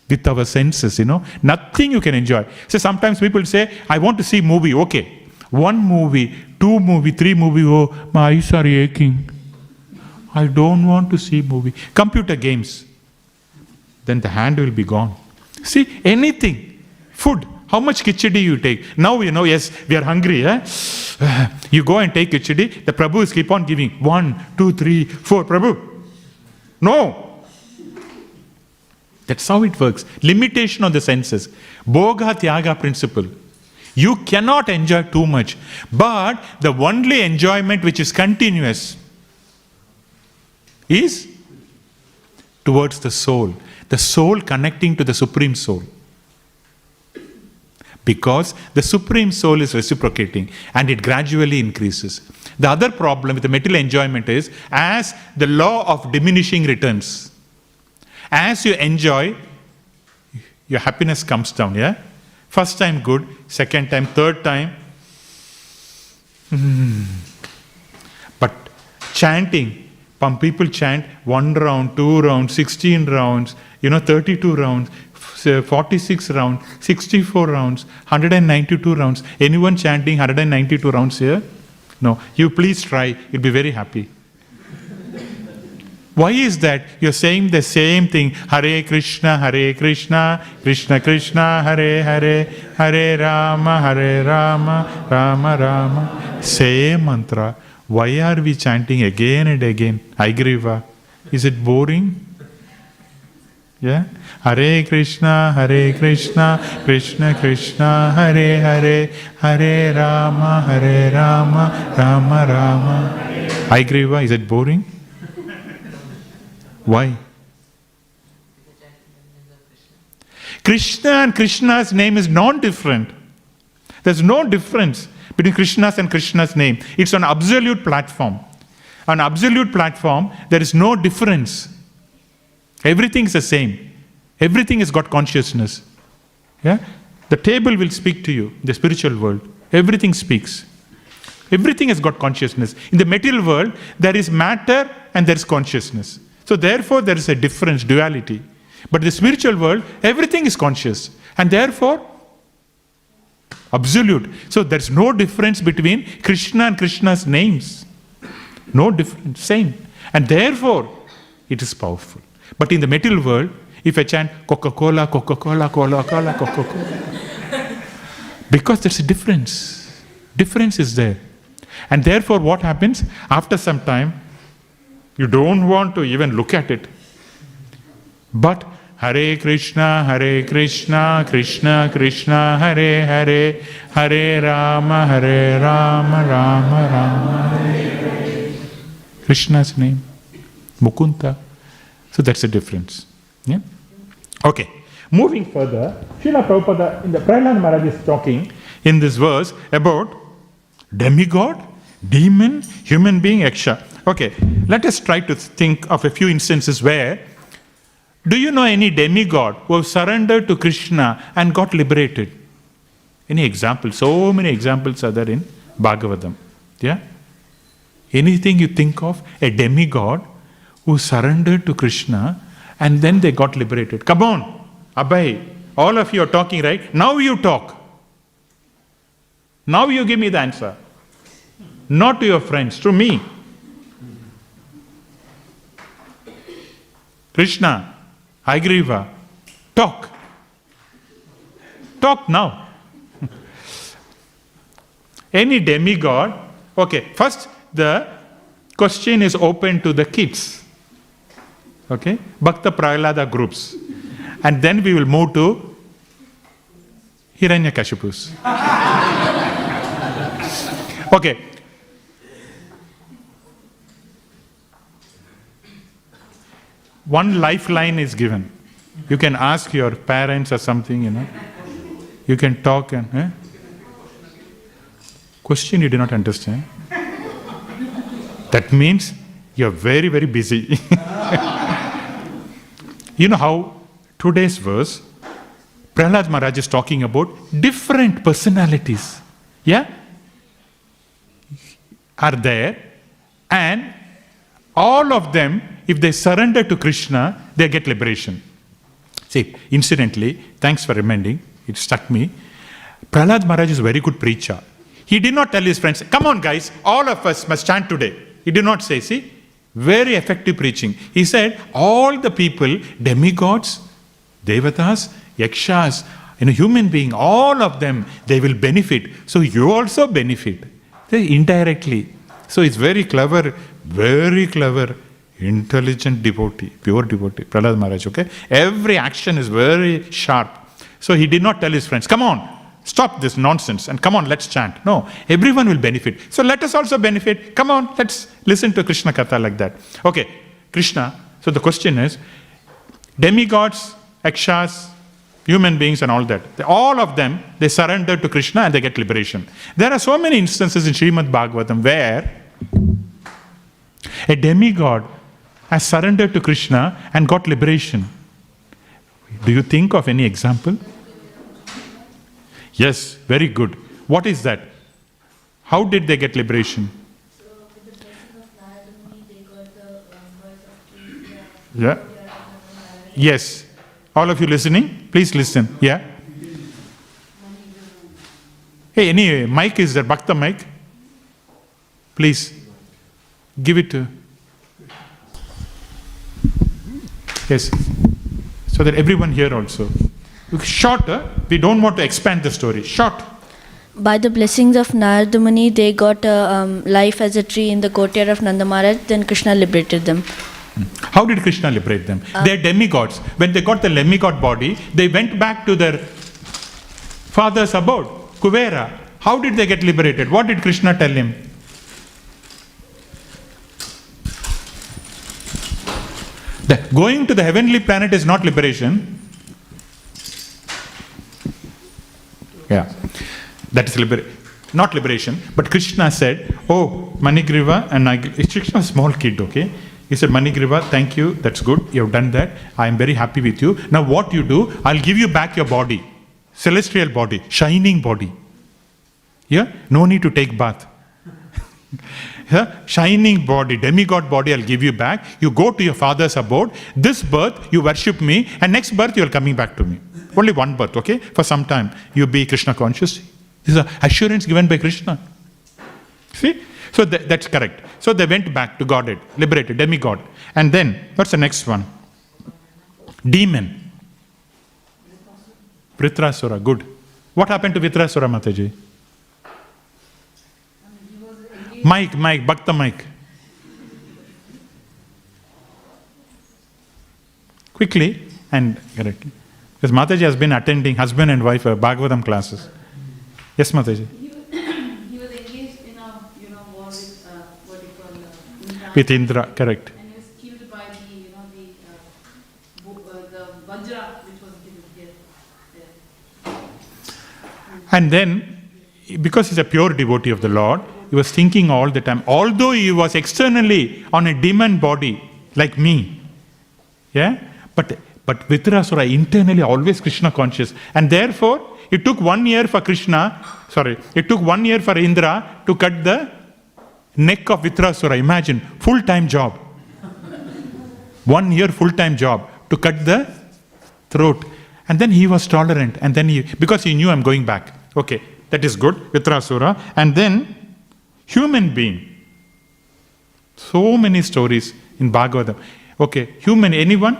with our senses, Nothing you can enjoy. So sometimes people say, I want to see movie. Okay. 1 movie, 2 movie, 3 movie. Oh, my eyes are aching. I don't want to see movie. Computer games. Then the hand will be gone. See, anything. Food. How much khichdi you take? Now yes, we are hungry. You go and take khichdi. The Prabhus keep on giving. 1, 2, 3, 4. Prabhu. No. That's how it works. Limitation on the senses. Bhoga Tyaga principle. You cannot enjoy too much. But the only enjoyment which is continuous is towards the soul. The soul connecting to the Supreme Soul. Because the Supreme Soul is reciprocating and it gradually increases. The other problem with the material enjoyment is, as the law of diminishing returns, as you enjoy, your happiness comes down, yeah? First time good, second time, third time. But chanting, some people chant 1 round, 2 rounds, 16 rounds, 32 rounds, 46 rounds, 64 rounds, 192 rounds. Anyone chanting 192 rounds here? No. You please try. You'll be very happy. Why is that? You're saying the same thing. Hare Krishna, Krishna Krishna, Hare Hare, Hare Rama, Rama Rama. Same mantra. Why are we chanting again and again? Aigriva. Is it boring? Yeah? Hare Krishna, Krishna Krishna, Hare Hare, Hare Rama, Rama Rama. Aigriva, is it boring? Why? Krishna and Krishna's name is non-different. There's no difference between Krishna's and Krishna's name. It's an absolute platform. On absolute platform, there is no difference. Everything is the same. Everything has got consciousness. Yeah? The table will speak to you, the spiritual world. Everything speaks. Everything has got consciousness. In the material world, there is matter and there is consciousness. So therefore, there is a difference, duality. But in the spiritual world, everything is conscious. And therefore, absolute. So there's no difference between Krishna and Krishna's names. No difference, same. And therefore, it is powerful. But in the material world, if I chant Coca-Cola, Coca-Cola, Coca-Cola, Coca-Cola, because there's a difference. Difference is there. And therefore, what happens? After some time, you don't want to even look at it. But Hare Krishna, Krishna Krishna, Hare Hare, Hare Rama, Rama Rama. Krishna's name, Mukunda. So that's the difference. Yeah? Okay. Moving further, Srila Prabhupada, in the Prahlad Maharaj is talking in this verse about demigod, demon, human being, yaksha. Okay, let us try to think of a few instances where, do you know any demigod who have surrendered to Krishna and got liberated? Any examples? So many examples are there in Bhagavatam. Yeah? Anything you think of, a demigod who surrendered to Krishna and then they got liberated. Come on, Abhay, all of you are talking, right? Now you talk. Now you give me the answer. Not to your friends, to me. Krishna, Aigriva, talk. Talk now. Any demigod. Okay, first the question is open to the kids. Okay, Bhakta Prahlada groups. And then we will move to Hiranyakashipus. Okay. One lifeline is given. You can ask your parents or something, You can talk and... Question you do not understand. That means you're very, very busy. You know how today's verse, Prahlad Maharaj is talking about different personalities. Yeah? are there, and all of them, if they surrender to Krishna, they get liberation. See, incidentally, thanks for reminding, it struck me. Prahlad Maharaj is a very good preacher. He did not tell his friends, come on guys, all of us must chant today. He did not say, see, very effective preaching. He said, all the people, demigods, devatas, yakshas, human being, all of them, they will benefit. So you also benefit. Indirectly. So it's very clever, intelligent devotee, pure devotee, Prahlad Maharaj, okay? Every action is very sharp. So he did not tell his friends, come on, stop this nonsense and come on, let's chant. No, everyone will benefit. So let us also benefit. Come on, let's listen to Krishna Katha like that. Okay, Krishna. So the question is, demigods, yakshas, human beings and all that, all of them, they surrender to Krishna and they get liberation. There are so many instances in Śrīmad Bhāgavatam where a demigod has surrendered to Krishna and got liberation. Do you think of any example? Yes, very good. What is that? How did they get liberation? So, with the blessing of Narada Muni, they got the voice of Krishna. Yeah. Yes. All of you listening? Please listen. Yeah. Hey, any mic is there? Bhakta mic? Please. Give it to. Yes. So that everyone here also. Short, we don't want to expand the story. Short. By the blessings of Narada Muni, they got life as a tree in the courtyard of Nanda Maharaj. Then Krishna liberated them. How did Krishna liberate them? They are demigods. When they got the demigod body, they went back to their father's abode, Kuvera. How did they get liberated? What did Krishna tell him? Going to the heavenly planet is not liberation. Yeah, that is not liberation. But Krishna said, oh, Manigriva, and Krishna was a small kid, okay? He said, Manigriva, thank you, that's good, you have done that. I am very happy with you. Now what you do, I'll give you back your body, celestial body, shining body. Yeah, no need to take bath. Yeah? Shining body, demigod body, I'll give you back. You go to your father's abode. This birth, you worship me, and next birth, you're coming back to me. Only one birth, okay? For some time, you be Krishna conscious. This is an assurance given by Krishna. See? So that's correct. So they went back to Godhead, liberated, demigod. And then, what's the next one? Demon. Vritrasura, good. What happened to Vritrasura, Mataji? Mike, Bhakta Mike. Quickly and correctly. Because Mataji has been attending husband and wife Bhagavatam classes. Yes, Mataji. He was engaged in a war with what you call Indra. With Indra, correct. And he was killed by the Vajra which was given here. And then, because he's a pure devotee of the Lord, he was thinking all the time, although he was externally on a demon body, like me, yeah, but Vritrasura internally always Krishna conscious. And therefore, it took 1 year for it took 1 year for Indra to cut the neck of Vritrasura. Imagine, full-time job. 1 year full-time job to cut the throat. And then he was tolerant. And then because he knew I'm going back. Okay, that is good, Vritrasura. And then, human being. So many stories in Bhagavatam. Okay, anyone?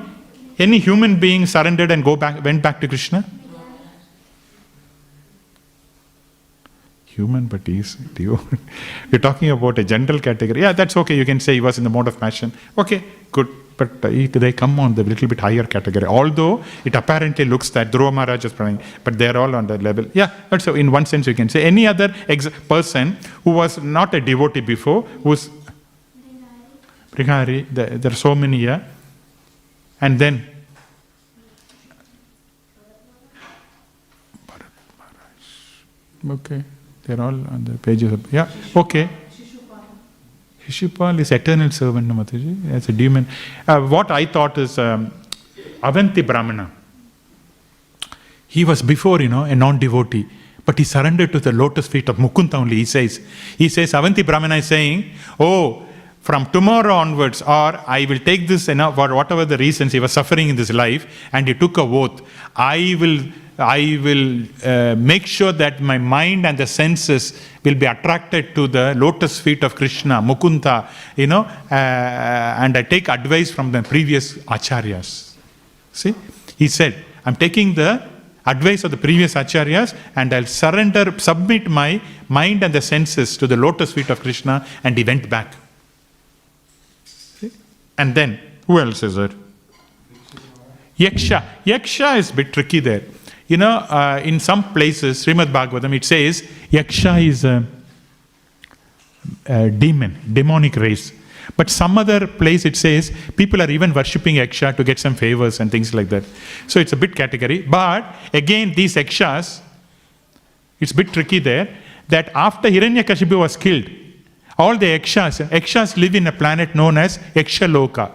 Any human being surrendered and went back to Krishna? Human, but he's devotee. We're talking about a general category. Yeah, that's okay. You can say he was in the mode of passion. Okay, good. But they come on the little bit higher category. Although it apparently looks that Dhruva Maharaj is praying, but they're all on the level. Yeah, but so in one sense you can say any other person who was not a devotee before, who's Brihari, there are so many here. And then okay, they're all on the pages of, yeah, okay. Shishupal is eternal servant, no, Mataji. That's a demon. What I thought is Avanti Brahmana. He was before, a non-devotee. But he surrendered to the lotus feet of Mukunda only, he says. Avanti Brahmana is saying, oh, from tomorrow onwards, or I will take this, for whatever the reasons he was suffering in this life, and he took a oath, I will make sure that my mind and the senses will be attracted to the lotus feet of Krishna, Mukunda, and I take advice from the previous acharyas. See, he said, I'm taking the advice of the previous acharyas and I'll submit my mind and the senses to the lotus feet of Krishna, and he went back. See? And then, who else is there? Yaksha. Yaksha is a bit tricky there. In some places, Śrīmad Bhāgavatam, it says, Yaksha is a demonic race. But some other place it says, people are even worshipping Yaksha to get some favors and things like that. So it's a bit category. But again, these Yakshas, it's a bit tricky there, that after Hiranyakashipu was killed, all the Yakshas live in a planet known as Yakshaloka.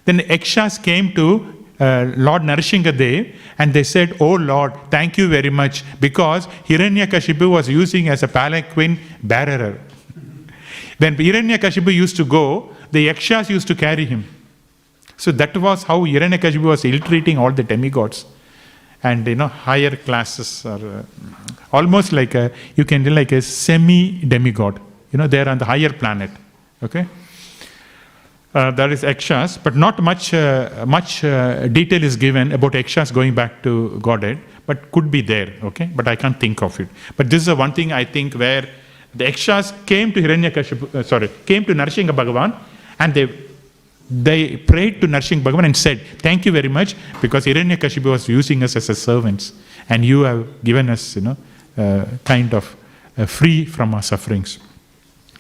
Then Yakshas came to Lord Narsingadev and they said, oh Lord, thank you very much, because Hiranyakashipu was using as a palanquin bearer. When Hiranyakashipu used to go, the Yakshas used to carry him. So that was how Hiranyakashipu was ill-treating all the demigods. And higher classes are almost like you can do like a semi-demigod. They are on the higher planet. Okay? That is Yakshas, but not much detail is given about Yakshas going back to Godhead, but could be there. Okay? But I can't think of it. But this is one thing I think where the Yakshas came to came to Narsinga Bhagavan, and they prayed to Narsinga Bhagavan and said, thank you very much, because Hiranyakashipu was using us as a servants, and you have given us, kind of free from our sufferings.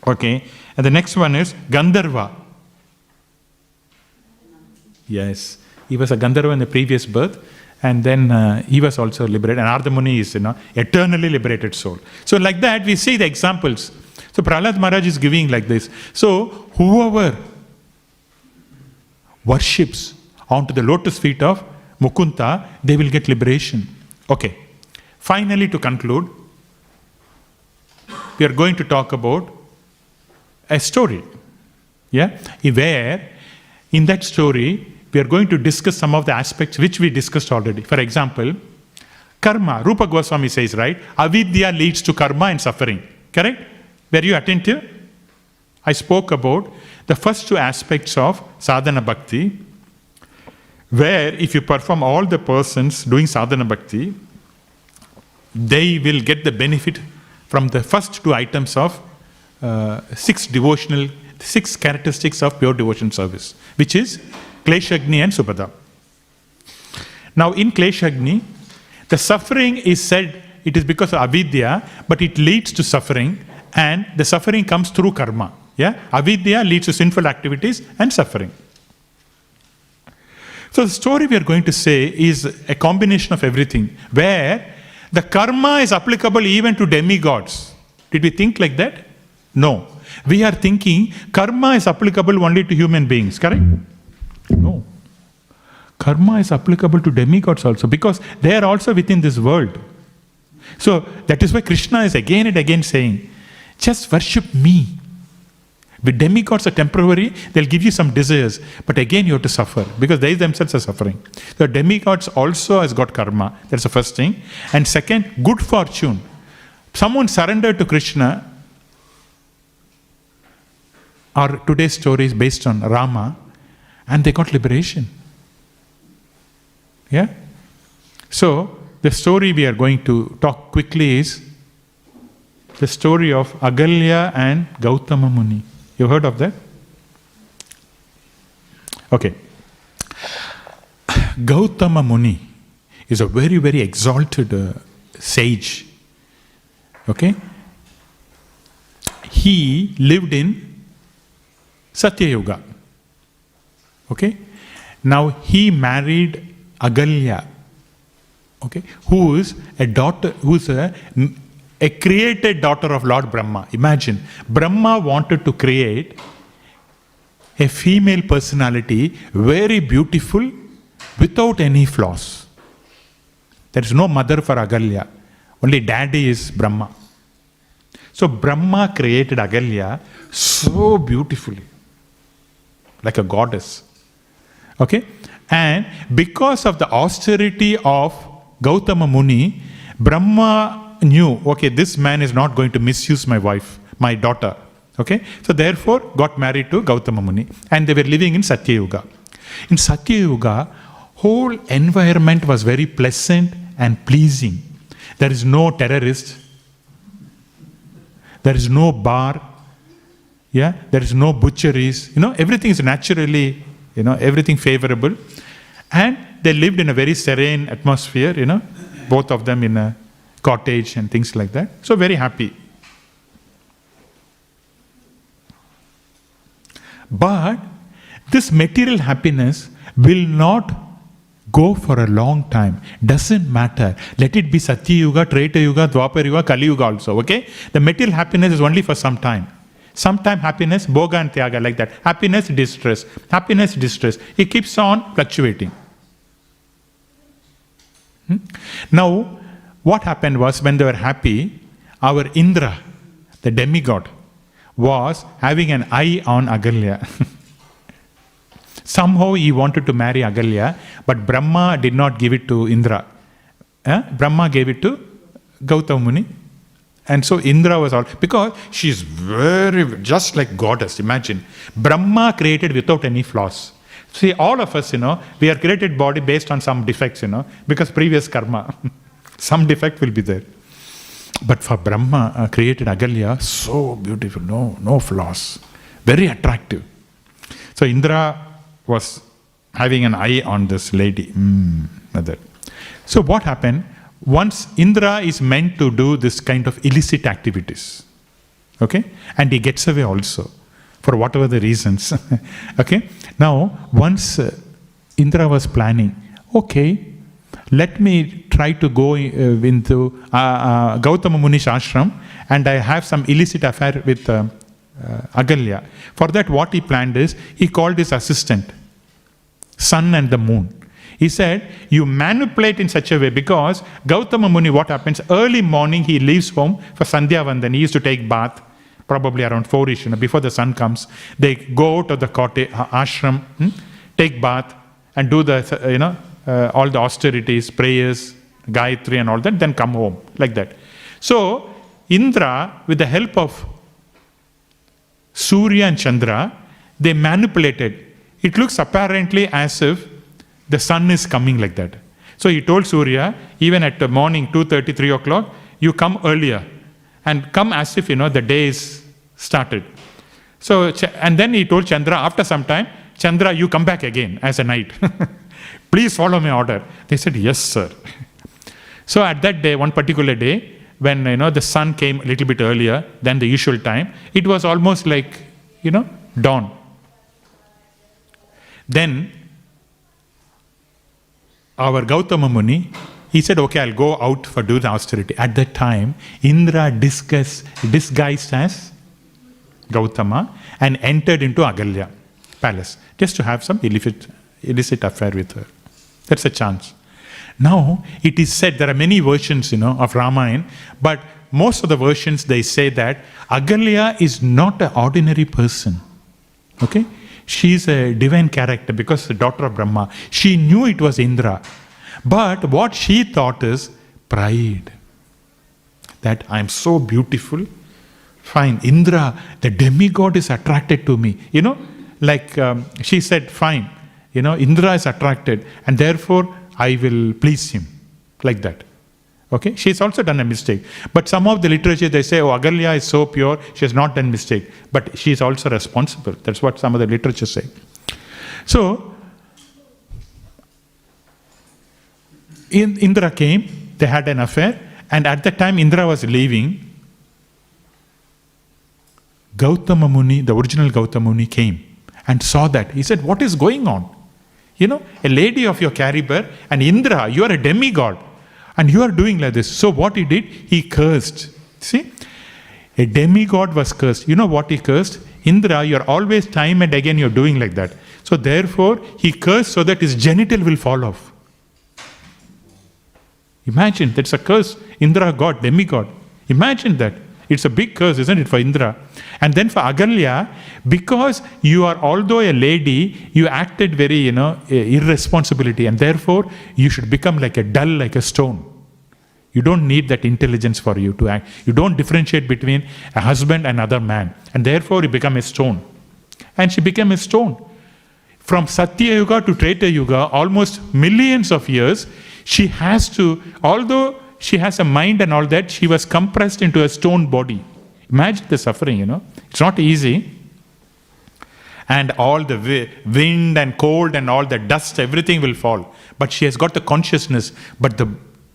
Okay, and the next one is Gandharva. Yes, he was a Gandharva in the previous birth, and then he was also liberated. And Arda Muni is, eternally liberated soul. So like that, we see the examples. So Prahlad Maharaj is giving like this. So whoever worships onto the lotus feet of Mukunda, they will get liberation. Okay. Finally, to conclude, we are going to talk about a story. Yeah? Where, in that story, we are going to discuss some of the aspects which we discussed already. For example, karma. Rupa Goswami says, right? Avidya leads to karma and suffering. Correct? Were you attentive? I spoke about the first two aspects of sadhana bhakti, where if you perform all the persons doing sadhana bhakti, they will get the benefit from the first two items of six characteristics of pure devotion service, which is Kleshagni and Subhada. Now in Kleshagni, the suffering is said it is because of avidya, but it leads to suffering, and the suffering comes through karma. Yeah? Avidya leads to sinful activities and suffering. So the story we are going to say is a combination of everything, where the karma is applicable even to demigods. Did we think like that? No. We are thinking karma is applicable only to human beings, correct? No. Karma is applicable to demigods also, because they are also within this world. So that is why Krishna is again and again saying, just worship me. With demigods are temporary, they'll give you some desires, but again you have to suffer, because they themselves are suffering. So demigods also has got karma. That's the first thing. And second, good fortune. Someone surrendered to Krishna. Our today's story is based on Rama, and they got liberation. Yeah? So, the story we are going to talk quickly is the story of Agalya and Gautama Muni. You heard of that? Okay. Gautama Muni is a very, very exalted sage. Okay? He lived in Satya Yuga. Okay? Now he married Agalya. Okay? Who is a daughter, who's a created daughter of Lord Brahma. Imagine, Brahma wanted to create a female personality, very beautiful, without any flaws. There is no mother for Agalya. Only daddy is Brahma. So Brahma created Agalya so beautifully, like a goddess. Okay? And because of the austerity of Gautama Muni, Brahma knew, okay, this man is not going to misuse my wife, my daughter. Okay? So therefore, got married to Gautama Muni. And they were living in Satya Yuga. In Satya Yuga, whole environment was very pleasant and pleasing. There is no terrorist. There is no bar. Yeah, there is no butcheries. Everything is naturally, everything favorable. And they lived in a very serene atmosphere, both of them in a cottage and things like that. So very happy. But this material happiness will not go for a long time. Doesn't matter. Let it be Satya Yuga, Treta Yuga, Dwapar Yuga, Kali Yuga also. Okay? The material happiness is only for some time. Sometime happiness, bhoga and tyaga, like that. Happiness, distress. Happiness, distress. It keeps on fluctuating. Now, what happened was, when they were happy, our Indra, the demigod, was having an eye on Agalya. Somehow he wanted to marry Agalya, but Brahma did not give it to Indra. Brahma gave it to Gautama Muni. And so Indra was all, because she is very, just like goddess, imagine. Brahma created without any flaws. See, all of us, we are created body based on some defects, because previous karma. Some defect will be there. But for Brahma, created Agalya, so beautiful, no flaws. Very attractive. So Indra was having an eye on this lady. Mother. So what happened? Once Indra is meant to do this kind of illicit activities. Okay? And he gets away also, for whatever the reasons. Okay? Now, once Indra was planning, okay, let me try to go into Gautama Muni's ashram, and I have some illicit affair with Agalya. For that, what he planned is, he called his assistant, sun and the moon. He said, you manipulate in such a way, because Gautama Muni, what happens, early morning he leaves home for Sandhya Vandan. He used to take bath, probably around 4ish, before the sun comes. They go out of the cottage, ashram, take bath, and do the, all the austerities, prayers, Gayatri and all that, then come home, like that. So, Indra, with the help of Surya and Chandra, they manipulated. It looks apparently as if the sun is coming, like that. So he told Surya, even at the morning, 2:30, 3 o'clock, you come earlier and come as if, the day is started. So, and then he told Chandra, after some time, Chandra, you come back again as a night. Please follow my order. They said, yes, sir. So at that day, one particular day, when the sun came a little bit earlier than the usual time, it was almost like, dawn. Then our Gautama Muni, he said, okay, I'll go out for do the austerity. At that time, Indra disguised as Gautama and entered into Agalya palace, just to have some illicit affair with her. That's a chance. Now, it is said, there are many versions, of Ramayana, but most of the versions, they say that Agalya is not an ordinary person. Okay? She is a divine character, because the daughter of Brahma. She knew it was Indra. But what she thought is pride. That I am so beautiful. Fine, Indra, the demigod, is attracted to me. Like she said, fine, Indra is attracted, and therefore I will please him. Like that. Okay? She's also done a mistake. But some of the literature, they say, oh, Agalya is so pure, she has not done mistake. But she is also responsible. That's what some of the literature say. So, Indra came, they had an affair, and at that time Indra was leaving. Gautama Muni, the original Gautama Muni, came and saw that. He said, what is going on? A lady of your caliber, and Indra, you are a demigod. And you are doing like this. So what he did, he cursed. See? A demigod was cursed. You know what he cursed? Indra, you are always time and again you are doing like that. So therefore, he cursed so that his genital will fall off. Imagine, that's a curse. Indra god, demigod. Imagine that. It's a big curse, isn't it, for Indra? And then for Agalya, because you are, although a lady, you acted very, irresponsibility, and therefore you should become like a stone. You don't need that intelligence for you to act. You don't differentiate between a husband and another man. And therefore you become a stone. And she became a stone. From Satya Yuga to Treta Yuga, almost millions of years, she has to, although she has a mind and all that, she was compressed into a stone body. Imagine the suffering, It's not easy. And all the wind and cold and all the dust, everything will fall. But she has got the consciousness. But the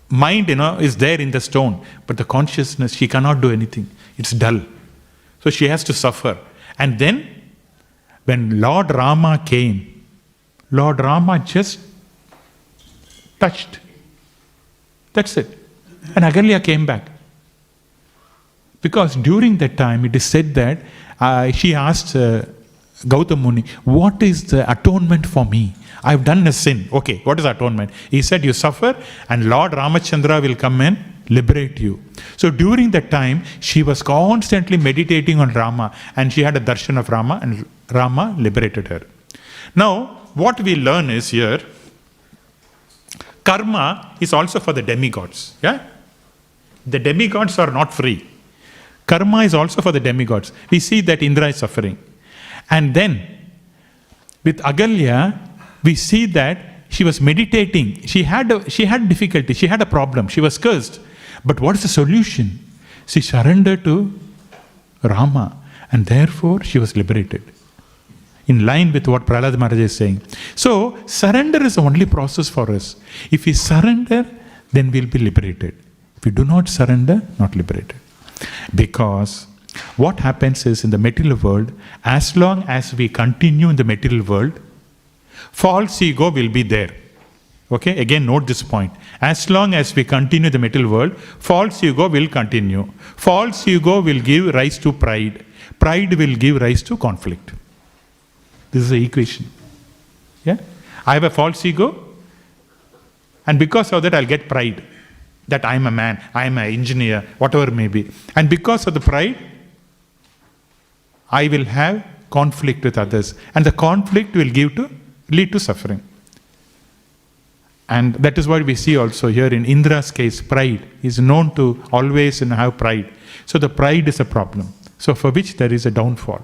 mind, is there in the stone. But the consciousness, she cannot do anything. It's dull. So she has to suffer. And then, when Lord Rama came, Lord Rama just touched. That's it. And Agalya came back. Because during that time, it is said that she asked Gautam Muni, what is the atonement for me? I've done a sin. Okay, what is atonement? He said, you suffer and Lord Ramachandra will come and liberate you. So during that time, she was constantly meditating on Rama, and she had a darshan of Rama, and Rama liberated her. Now, what we learn is here, karma is also for the demigods. Yeah? The demigods are not free. Karma is also for the demigods. We see that Indra is suffering. And then, with Agalya, we see that she was meditating. She had difficulty. She had a problem. She was cursed. But what is the solution? She surrendered to Rama, and therefore she was liberated. In line with what Prahlad Maharaj is saying. So, surrender is the only process for us. If we surrender, then we'll be liberated. If we do not surrender, not liberated. Because what happens is, in the material world, as long as we continue in the material world, false ego will be there. Okay, again note this point. As long as we continue the material world, false ego will continue. False ego will give rise to pride. Pride will give rise to conflict. This is the equation. Yeah? I have a false ego, and because of that I'll get pride. That I am a man, I am an engineer, whatever it may be. And because of the pride, I will have conflict with others. And the conflict will lead to suffering. And that is what we see also here in Indra's case. Pride is known to always have pride. So the pride is a problem. So for which there is a downfall.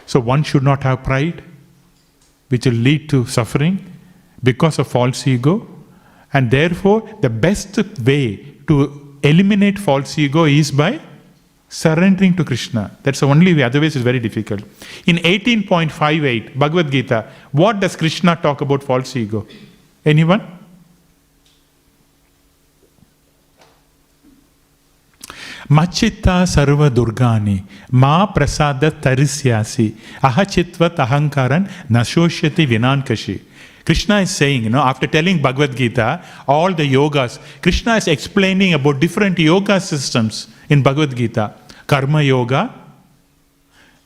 So one should not have pride, which will lead to suffering because of false ego. And therefore, the best way to eliminate false ego is by surrendering to Krishna. That's the only way, otherwise it's very difficult. In 18.58, Bhagavad Gita, what does Krishna talk about false ego? Anyone? Machitta sarva durgani, ma prasada tarisyasi, ahachitvat ahankaran nasoshyati vinankashi. Krishna is saying, after telling Bhagavad Gita, all the yogas, Krishna is explaining about different yoga systems in Bhagavad Gita. Karma yoga,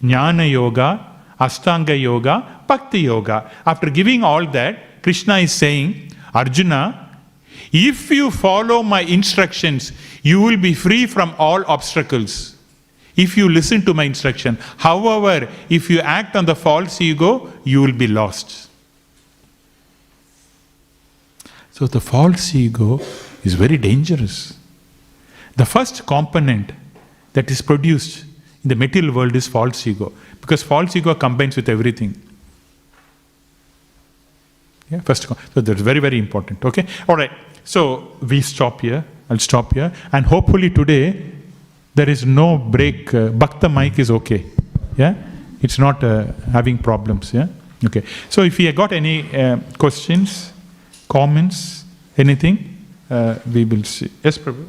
Jnana yoga, Ashtanga yoga, Bhakti yoga. After giving all that, Krishna is saying, Arjuna, if you follow my instructions, you will be free from all obstacles. If you listen to my instruction. However, if you act on the false ego, you will be lost. So the false ego is very dangerous. The first component that is produced in the material world is false ego. Because false ego combines with everything. Yeah, so that's very, very important. Okay? Alright. So we stop here. I'll stop here. And hopefully today there is no break. Bhakta mic is okay. Yeah? It's not having problems. Yeah? Okay. So if you got any questions, comments, anything, we will see. Yes, Prabhu?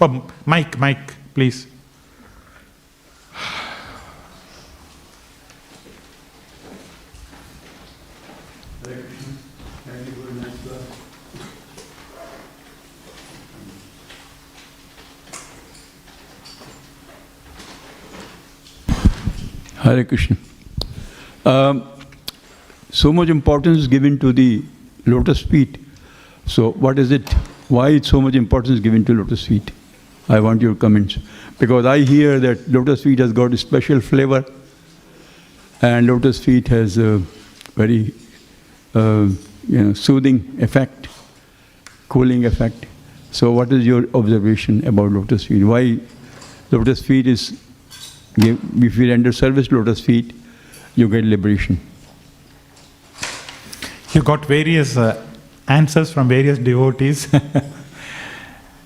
Oh, mic, please. Hare Krishna. So much importance is given to the lotus feet. So what is it? Why so much importance given to lotus feet? I want your comments. Because I hear that lotus feet has got a special flavor, and lotus feet has a very soothing effect, cooling effect. So what is your observation about lotus feet? Why lotus feet is, if you render service to lotus feet, you get liberation? You got various answers from various devotees.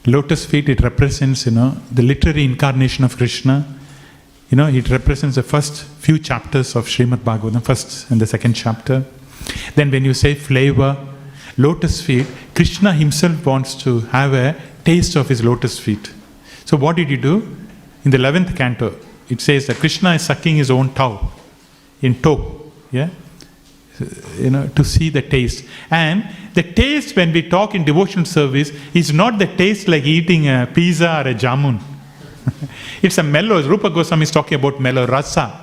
Lotus feet, it represents, the literary incarnation of Krishna. It represents the first few chapters of Śrīmad Bhāgavatam, first and the second chapter. Then when you say flavor, lotus feet, Krishna himself wants to have a taste of his lotus feet. So what did he do? In the 11th canto, it says that Krishna is sucking his own toe, yeah? To see the taste. And the taste when we talk in devotional service is not the taste like eating a pizza or a jamun. It's a mellow. Rupa Goswami is talking about mellow, rasa.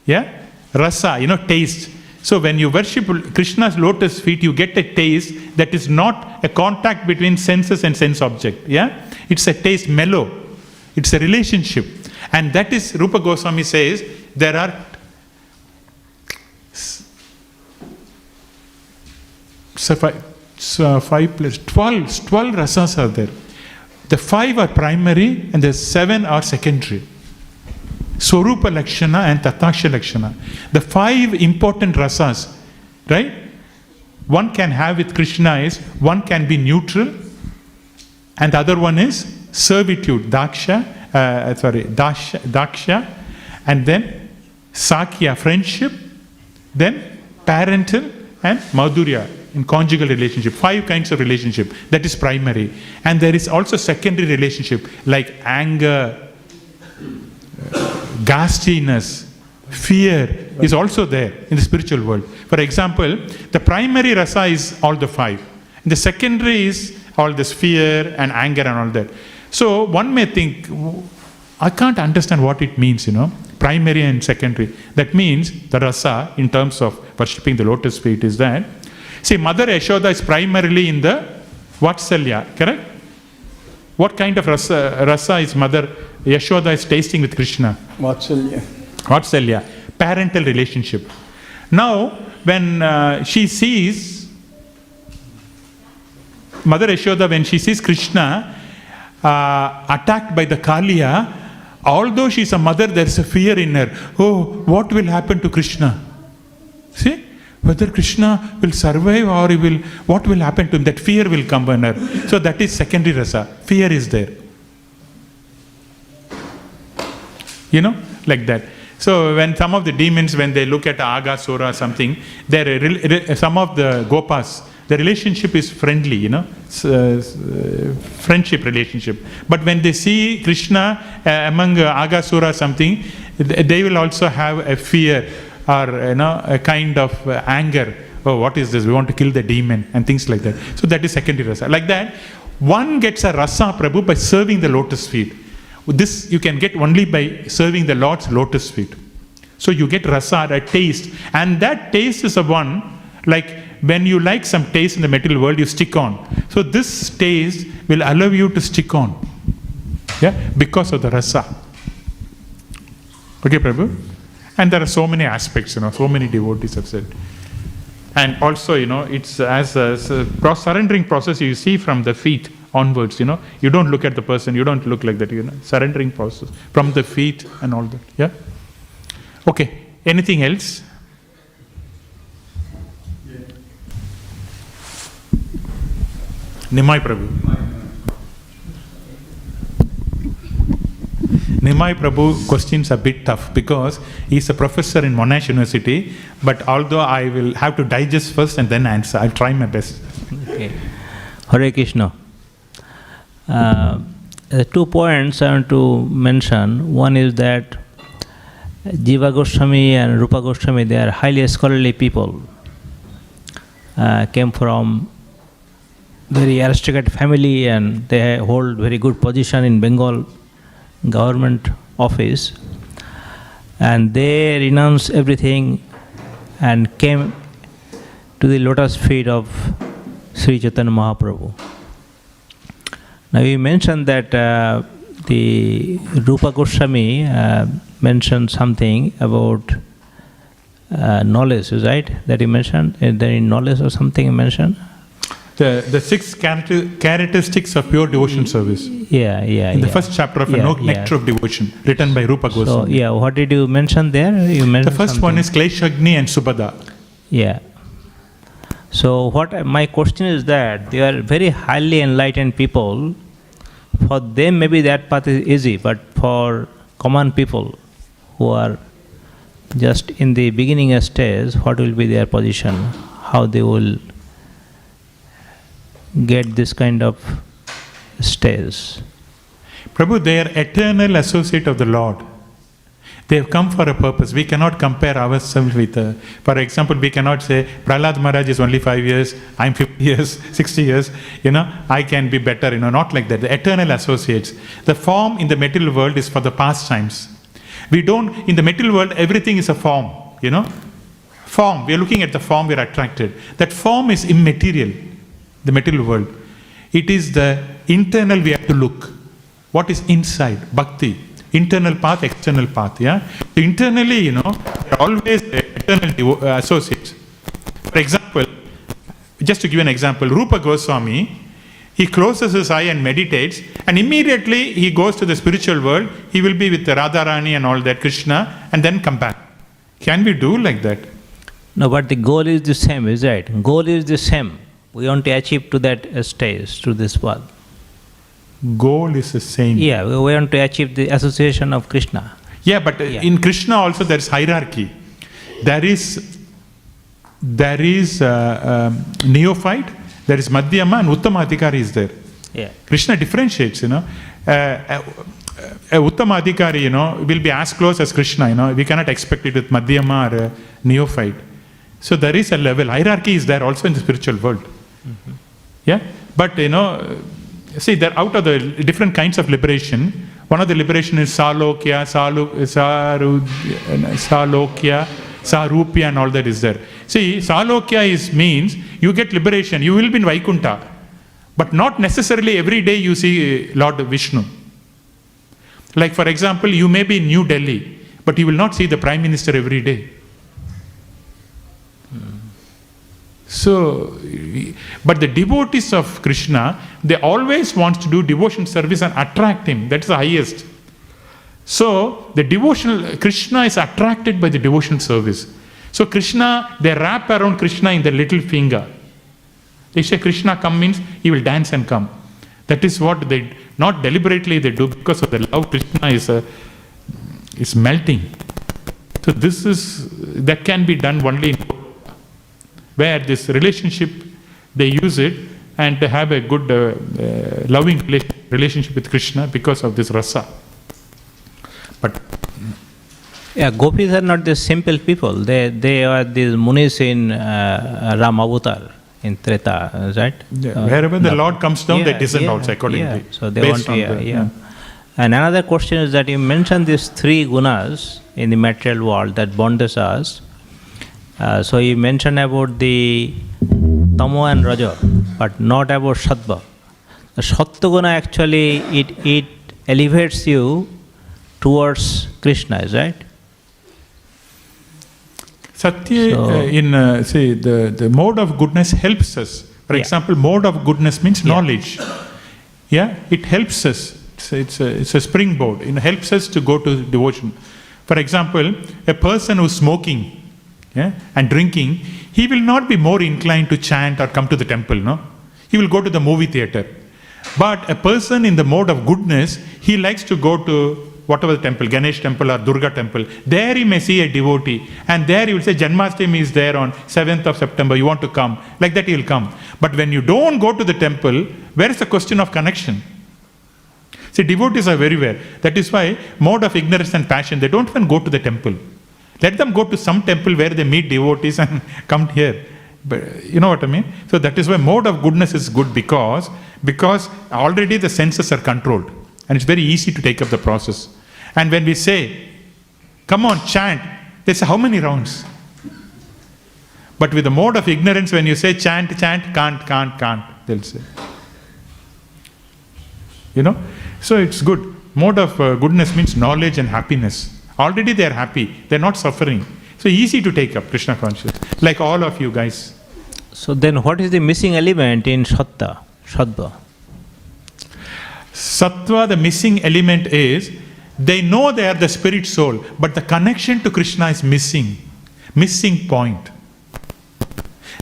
Yeah? Rasa, taste. So when you worship Krishna's lotus feet, you get a taste that is not a contact between senses and sense object. Yeah? It's a taste, mellow. It's a relationship. And that is, Rupa Goswami says, there are 5 plus 12 rasas are there. The 5 are primary and the 7 are secondary. Swarupa Lakshana and Tataksha Lakshana. The 5 important rasas, right? One can have with Krishna is, one can be neutral, and the other one is servitude, Daksha, and then Sakya, friendship, then parental and Madhurya, in conjugal relationship. 5 kinds of relationship. That is primary. And there is also secondary relationship like anger, ghastliness, fear is also there in the spiritual world. For example, the primary rasa is all the 5. The secondary is all this fear and anger and all that. So one may think, I can't understand what it means, primary and secondary. That means the rasa in terms of worshipping the lotus feet is that, see, Mother Yashoda is primarily in the Vatsalya, correct? What kind of rasa is Mother Yashoda is tasting with Krishna? Vatsalya, parental relationship. Now, when she sees, Mother Yashoda, when she sees Krishna attacked by the Kaliya, although she is a mother, there is a fear in her. Oh, what will happen to Krishna? See? Whether Krishna will survive or what will happen to him? That fear will come on her. So that is secondary rasa. Fear is there. Like that. So when some of the demons, when they look at Agasura or something, some of the Gopas, the relationship is friendly, friendship relationship. But when they see Krishna among Agasura or something, they will also have a fear or a kind of anger. Oh, what is this? We want to kill the demon and things like that. So that is secondary rasa. Like that, one gets a rasa, Prabhu, by serving the lotus feet. This you can get only by serving the Lord's lotus feet. So you get rasa, a taste. And that taste is a one, like when you like some taste in the material world, you stick on. So this taste will allow you to stick on. Yeah, because of the rasa. Okay, Prabhu? And there are so many aspects, so many devotees have said. And also, it's as a surrendering process you see from the feet onwards, you don't look at the person, you don't look like that, surrendering process from the feet and all that. Yeah? Okay, anything else? Yeah. Nimai Prabhu. Nimai Prabhu questions a bit tough because he's a professor in Monash University, but although I will have to digest first and then answer, I'll try my best. Okay. Hare Krishna. 2 points I want to mention. One is that Jiva Goswami and Rupa Goswami, they are highly scholarly people. Came from very aristocratic family and they hold very good position in Bengal government office, and they renounced everything and came to the lotus feet of Sri Chaitanya Mahaprabhu. Now you mentioned that the Rupa Goswami mentioned something about knowledge, right? That you mentioned, there in knowledge or something you mentioned? The 6 characteristics of pure devotion service. Yeah. In the first chapter of Nectar of Devotion, written by Rupa Goswami. So, what did you mention there? You mentioned the first something. one is Kleshagni and Subhada. Yeah. So, my question is that they are very highly enlightened people. For them, maybe that path is easy, but for common people who are just in the beginning stage, what will be their position? How they will get this kind of stage? Prabhu, they are eternal associate of the Lord. They have come for a purpose. We cannot compare ourselves with, for example, we cannot say, Prahlad Maharaj is only 5 years, I'm 50 years, 60 years, I can be better, not like that. The eternal associates. The form in the material world is for the pastimes. In the material world, everything is a form, Form, we are looking at the form, we are attracted. That form is immaterial, the material world. It is the internal we have to look. What is inside? Bhakti. Internal path, external path, Internally, they are always eternal associates. For example, just to give an example, Rupa Goswami, he closes his eye and meditates, and immediately he goes to the spiritual world. He will be with Radharani and all that, Krishna, and then come back. Can we do like that? No, but the goal is the same, is right? Goal is the same. We want to achieve to that stage, to this path. Goal is the same. Yeah, we want to achieve the association of Krishna. Yeah, but in Krishna also there is hierarchy. There is neophyte, there is Madhyama, and Uttama Adhikari is there. Yeah. Krishna differentiates, a Uttama Adhikari, will be as close as Krishna, we cannot expect it with Madhyama or neophyte. So there is a level. Hierarchy is there also in the spiritual world. Mm-hmm. Yeah, but see, they're out of the different kinds of liberation. One of the liberation is Salokya, Sarupya, and all that is there. See, Salokya means you get liberation, you will be in Vaikuntha. But not necessarily every day you see Lord Vishnu. Like for example, you may be in New Delhi, but you will not see the Prime Minister every day. So, but the devotees of Krishna, they always want to do devotion service and attract him. That's the highest. So, Krishna is attracted by the devotional service. So, Krishna, they wrap around Krishna in the little finger. They say Krishna come means he will dance and come. That is what they, not deliberately they do, because of the love Krishna is melting. So, that can be done only in where this relationship, they use it and to have a good loving relationship with Krishna because of this rasa. But gopis are not the simple people. They are these munis in Ram Avatar, in Treta, right? Yeah. Wherever the Lord comes down, they descend also accordingly. Yeah. So they want to, And another question is that you mentioned these 3 gunas in the material world that bonds us. So you mentioned about the Tamo and Raja, but not about Sattva. The Sattva guna actually, it elevates you towards Krishna, is right? Satya, the mode of goodness helps us. For example, mode of goodness means knowledge. Yeah, it helps us. It's a springboard. It helps us to go to devotion. For example, a person who's smoking, and drinking, he will not be more inclined to chant or come to the temple, no? He will go to the movie theater. But a person in the mode of goodness, he likes to go to whatever the temple, Ganesh temple or Durga temple. There he may see a devotee, and there he will say, Janmashtami is there on 7th of September, you want to come? Like that he will come. But when you don't go to the temple, where is the question of connection? See, devotees are very rare. That is why mode of ignorance and passion, they don't even go to the temple. Let them go to some temple where they meet devotees and come here. But you know what I mean? So that is why mode of goodness is good, because already the senses are controlled and it's very easy to take up the process. And when we say, come on, chant, they say, how many rounds? But with the mode of ignorance, when you say chant, can't, they'll say. So it's good. Mode of goodness means knowledge and happiness. Already they are happy. They're not suffering. So easy to take up Krishna consciousness. Like all of you guys. So then what is the missing element in Sattva? Sattva, the missing element is, they know they are the spirit soul, but the connection to Krishna is missing. Missing point.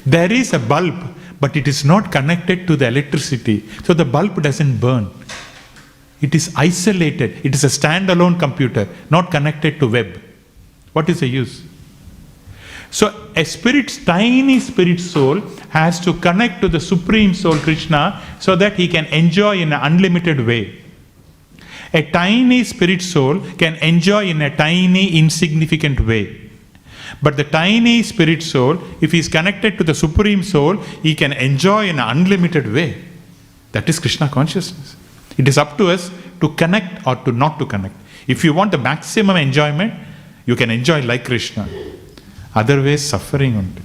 There is a bulb, but it is not connected to the electricity. So the bulb doesn't burn. It is isolated. It is a standalone computer, not connected to web. What is the use? So a tiny spirit soul has to connect to the Supreme Soul Krishna so that he can enjoy in an unlimited way. A tiny spirit soul can enjoy in a tiny insignificant way. But the tiny spirit soul, if he is connected to the Supreme Soul, he can enjoy in an unlimited way. That is Krishna consciousness. It is up to us to connect or to not to connect. If you want the maximum enjoyment, you can enjoy like Krishna. Otherwise, suffering only.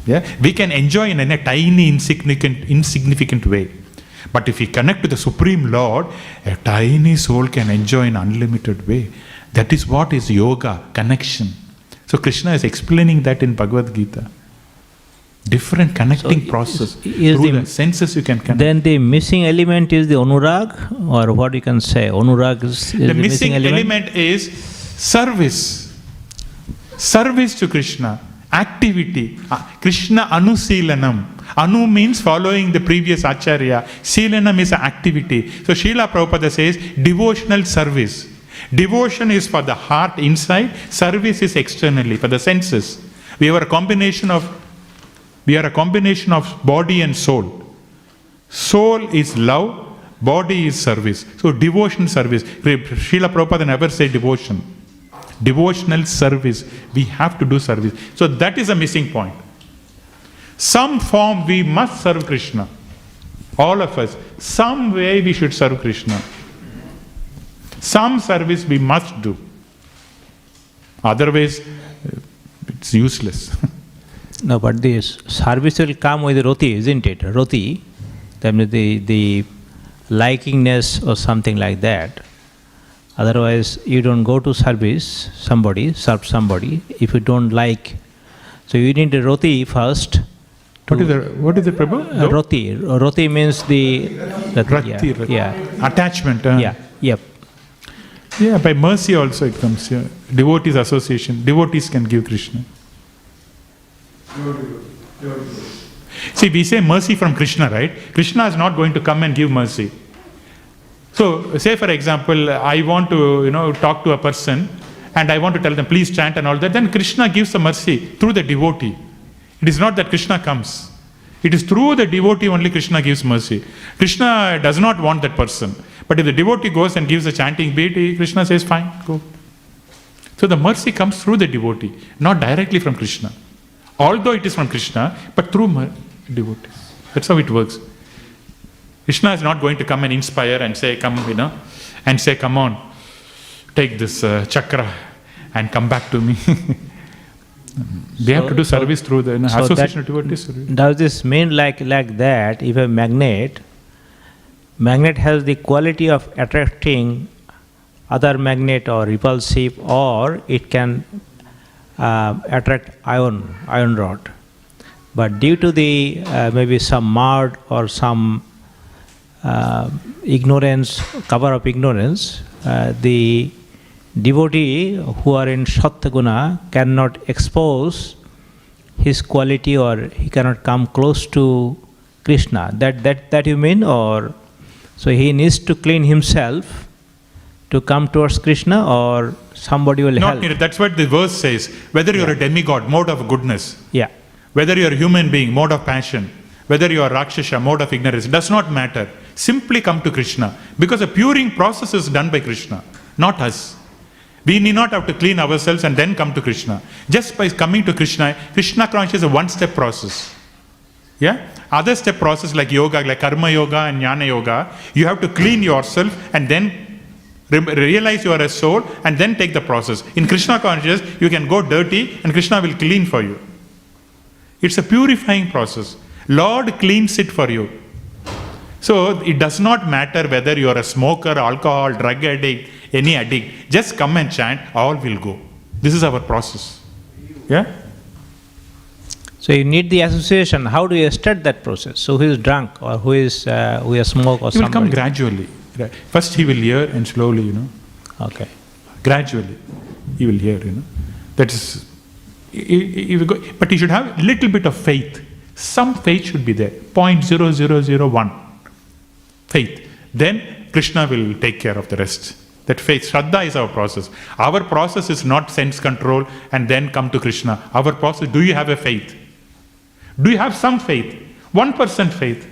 Yeah? We can enjoy in a tiny, insignificant way. But if we connect to the Supreme Lord, a tiny soul can enjoy in unlimited way. That is what is yoga, connection. So Krishna is explaining that in Bhagavad Gita. Different connecting process. Through the senses you can connect. Then the missing element is the anurag, or what you can say? Anurag is the missing element is service. Service to Krishna. Activity. Krishna anusilanam. Anu means following the previous Acharya. Silanam is an activity. So Srila Prabhupada says devotional service. Devotion is for the heart inside, service is externally, for the senses. We are a combination of body and soul. Soul is love, body is service. So devotion service. Srila Prabhupada never said devotion. Devotional service. We have to do service. So that is a missing point. Some form we must serve Krishna. All of us. Some way we should serve Krishna. Some service we must do. Otherwise, it's useless. No, but this service will come with roti, isn't it? Roti, the likingness or something like that. Otherwise, you don't go to serve somebody, if you don't like. So you need a roti first. What is the Prabhu? Roti. Roti means the attachment. Yep. Yeah, by mercy also it comes here. Devotees association. Devotees can give Krishna. See, we say mercy from Krishna, right? Krishna is not going to come and give mercy. So, say for example, I want to, talk to a person and I want to tell them, please chant and all that. Then Krishna gives the mercy through the devotee. It is not that Krishna comes. It is through the devotee only Krishna gives mercy. Krishna does not want that person. But if the devotee goes and gives a chanting beat, Krishna says, fine, go. So the mercy comes through the devotee, not directly from Krishna. Although it is from Krishna, but through devotees. That's how it works. Krishna is not going to come and inspire and say, come on, take this chakra and come back to me. They have to do service through the association of devotees. Does this mean like that, if a magnet has the quality of attracting other magnet or repulsive, or it can attract iron rod. But due to the maybe some mud or some ignorance, cover of ignorance, the devotee who are in Sattva cannot expose his quality, or he cannot come close to Krishna. That you mean? Or so he needs to clean himself to come towards Krishna, or somebody will help? Not, that's what the verse says. Whether you're a demigod, mode of goodness. Yeah. Whether you're a human being, mode of passion. Whether you are Rakshasa, mode of ignorance. Does not matter. Simply come to Krishna. Because the puring process is done by Krishna, not us. We need not have to clean ourselves and then come to Krishna. Just by coming to Krishna, Krishna consciousness is a one-step process. Yeah? Other step process like yoga, like karma yoga and jnana yoga, you have to clean yourself and then Realize you are a soul and then take the process. In Krishna consciousness, you can go dirty and Krishna will clean for you. It's a purifying process. Lord cleans it for you. So it does not matter whether you are a smoker, alcohol, drug addict, any addict. Just come and chant, all will go. This is our process. Yeah? So you need the association. How do you start that process? So who is drunk or who is smoke or He will somebody? come gradually. First he will hear and slowly, Okay. gradually he will hear, That is, he will go, but he should have a little bit of faith. Some faith should be there. 0.0001 faith. Then Krishna will take care of the rest. That faith, Shraddha is our process. Our process is not sense control and then come to Krishna. Our process, do you have a faith? Do you have some faith? 1% faith.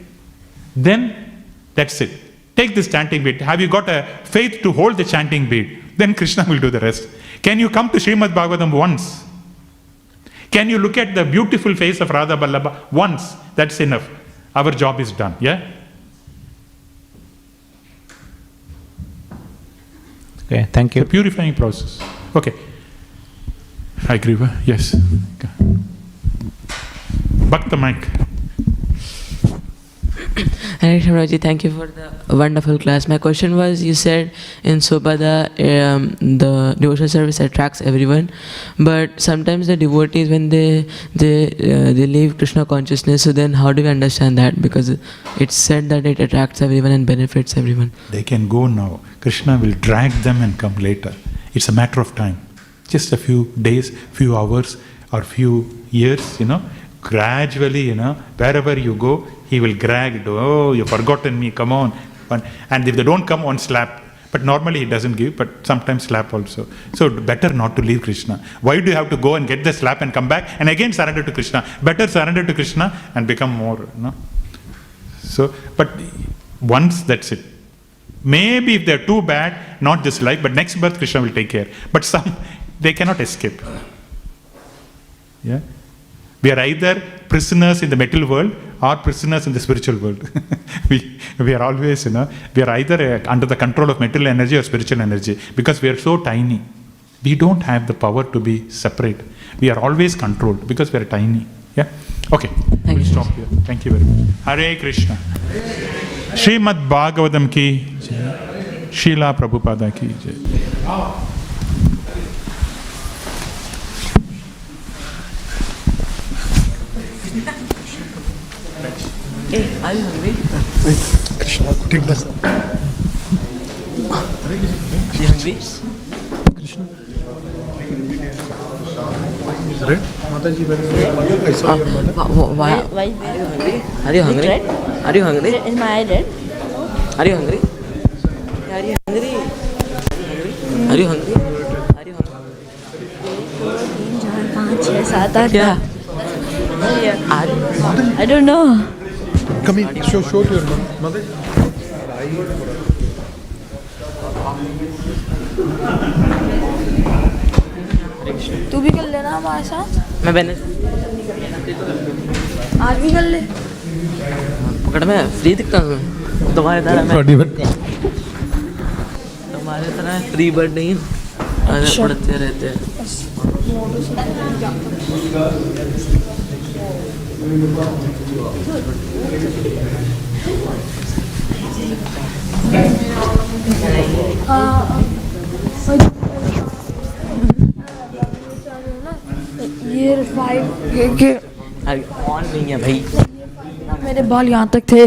Then that's it. Take this chanting bead. Have you got a faith to hold the chanting bead? Then Krishna will do the rest. Can you come to Śrīmad Bhāgavatam once? Can you look at the beautiful face of Radha Vallabha once? That's enough. Our job is done. Yeah? Okay, thank you. The purifying process. Okay. I agree. Yes. Bhakta mic. Hare Krishna, thank you for the wonderful class. My question was, you said in Sopada the devotional service attracts everyone, but sometimes the devotees, when they leave Krishna consciousness, so then how do we understand that? Because it's said that it attracts everyone and benefits everyone. They can go now. Krishna will drag them and come later. It's a matter of time. Just a few days, few hours, or few years, gradually, wherever you go, he will drag, oh, you've forgotten me, come on. And if they don't come, on slap. But normally he doesn't give, but sometimes slap also. So better not to leave Krishna. Why do you have to go and get the slap and come back and again surrender to Krishna? Better surrender to Krishna and become more, So, but once, that's it. Maybe if they're too bad, not this life, but next birth Krishna will take care. But some, they cannot escape. Yeah? We are either prisoners in the material world or prisoners in the spiritual world. we are always, we are either under the control of material energy or spiritual energy because we are so tiny. We don't have the power to be separate. We are always controlled because we are tiny. Yeah? Okay, we'll stop here. Thank you very much. Hare Krishna. Śrīmad Bhāgavatam ki jai. Srila Prabhupada ki jai. Hey, are you hungry? Krishna, take this. Are you hungry? Krishna. Right? Mataji, when I saw your mother. Why? Are you hungry? Red? Are you hungry? Is my eye red? Are you hungry? Are you hungry? Are you hungry? Are you hungry? 3, 4, 5, 6, 7, 8. Yeah. I don't know. Come here, show to your mother. तू भी कर लेना हमारे साथ। मैं बहने आज भी कर ले। पकड़ में फ्री दिखता हूँ तुम्हारे तरह मैं तुम्हारे तरह फ्री बर्ड नहीं उड़ते रहते हैं। ये 5 ऑन नहीं है भाई। मेरे बाल यहाँ तक थे।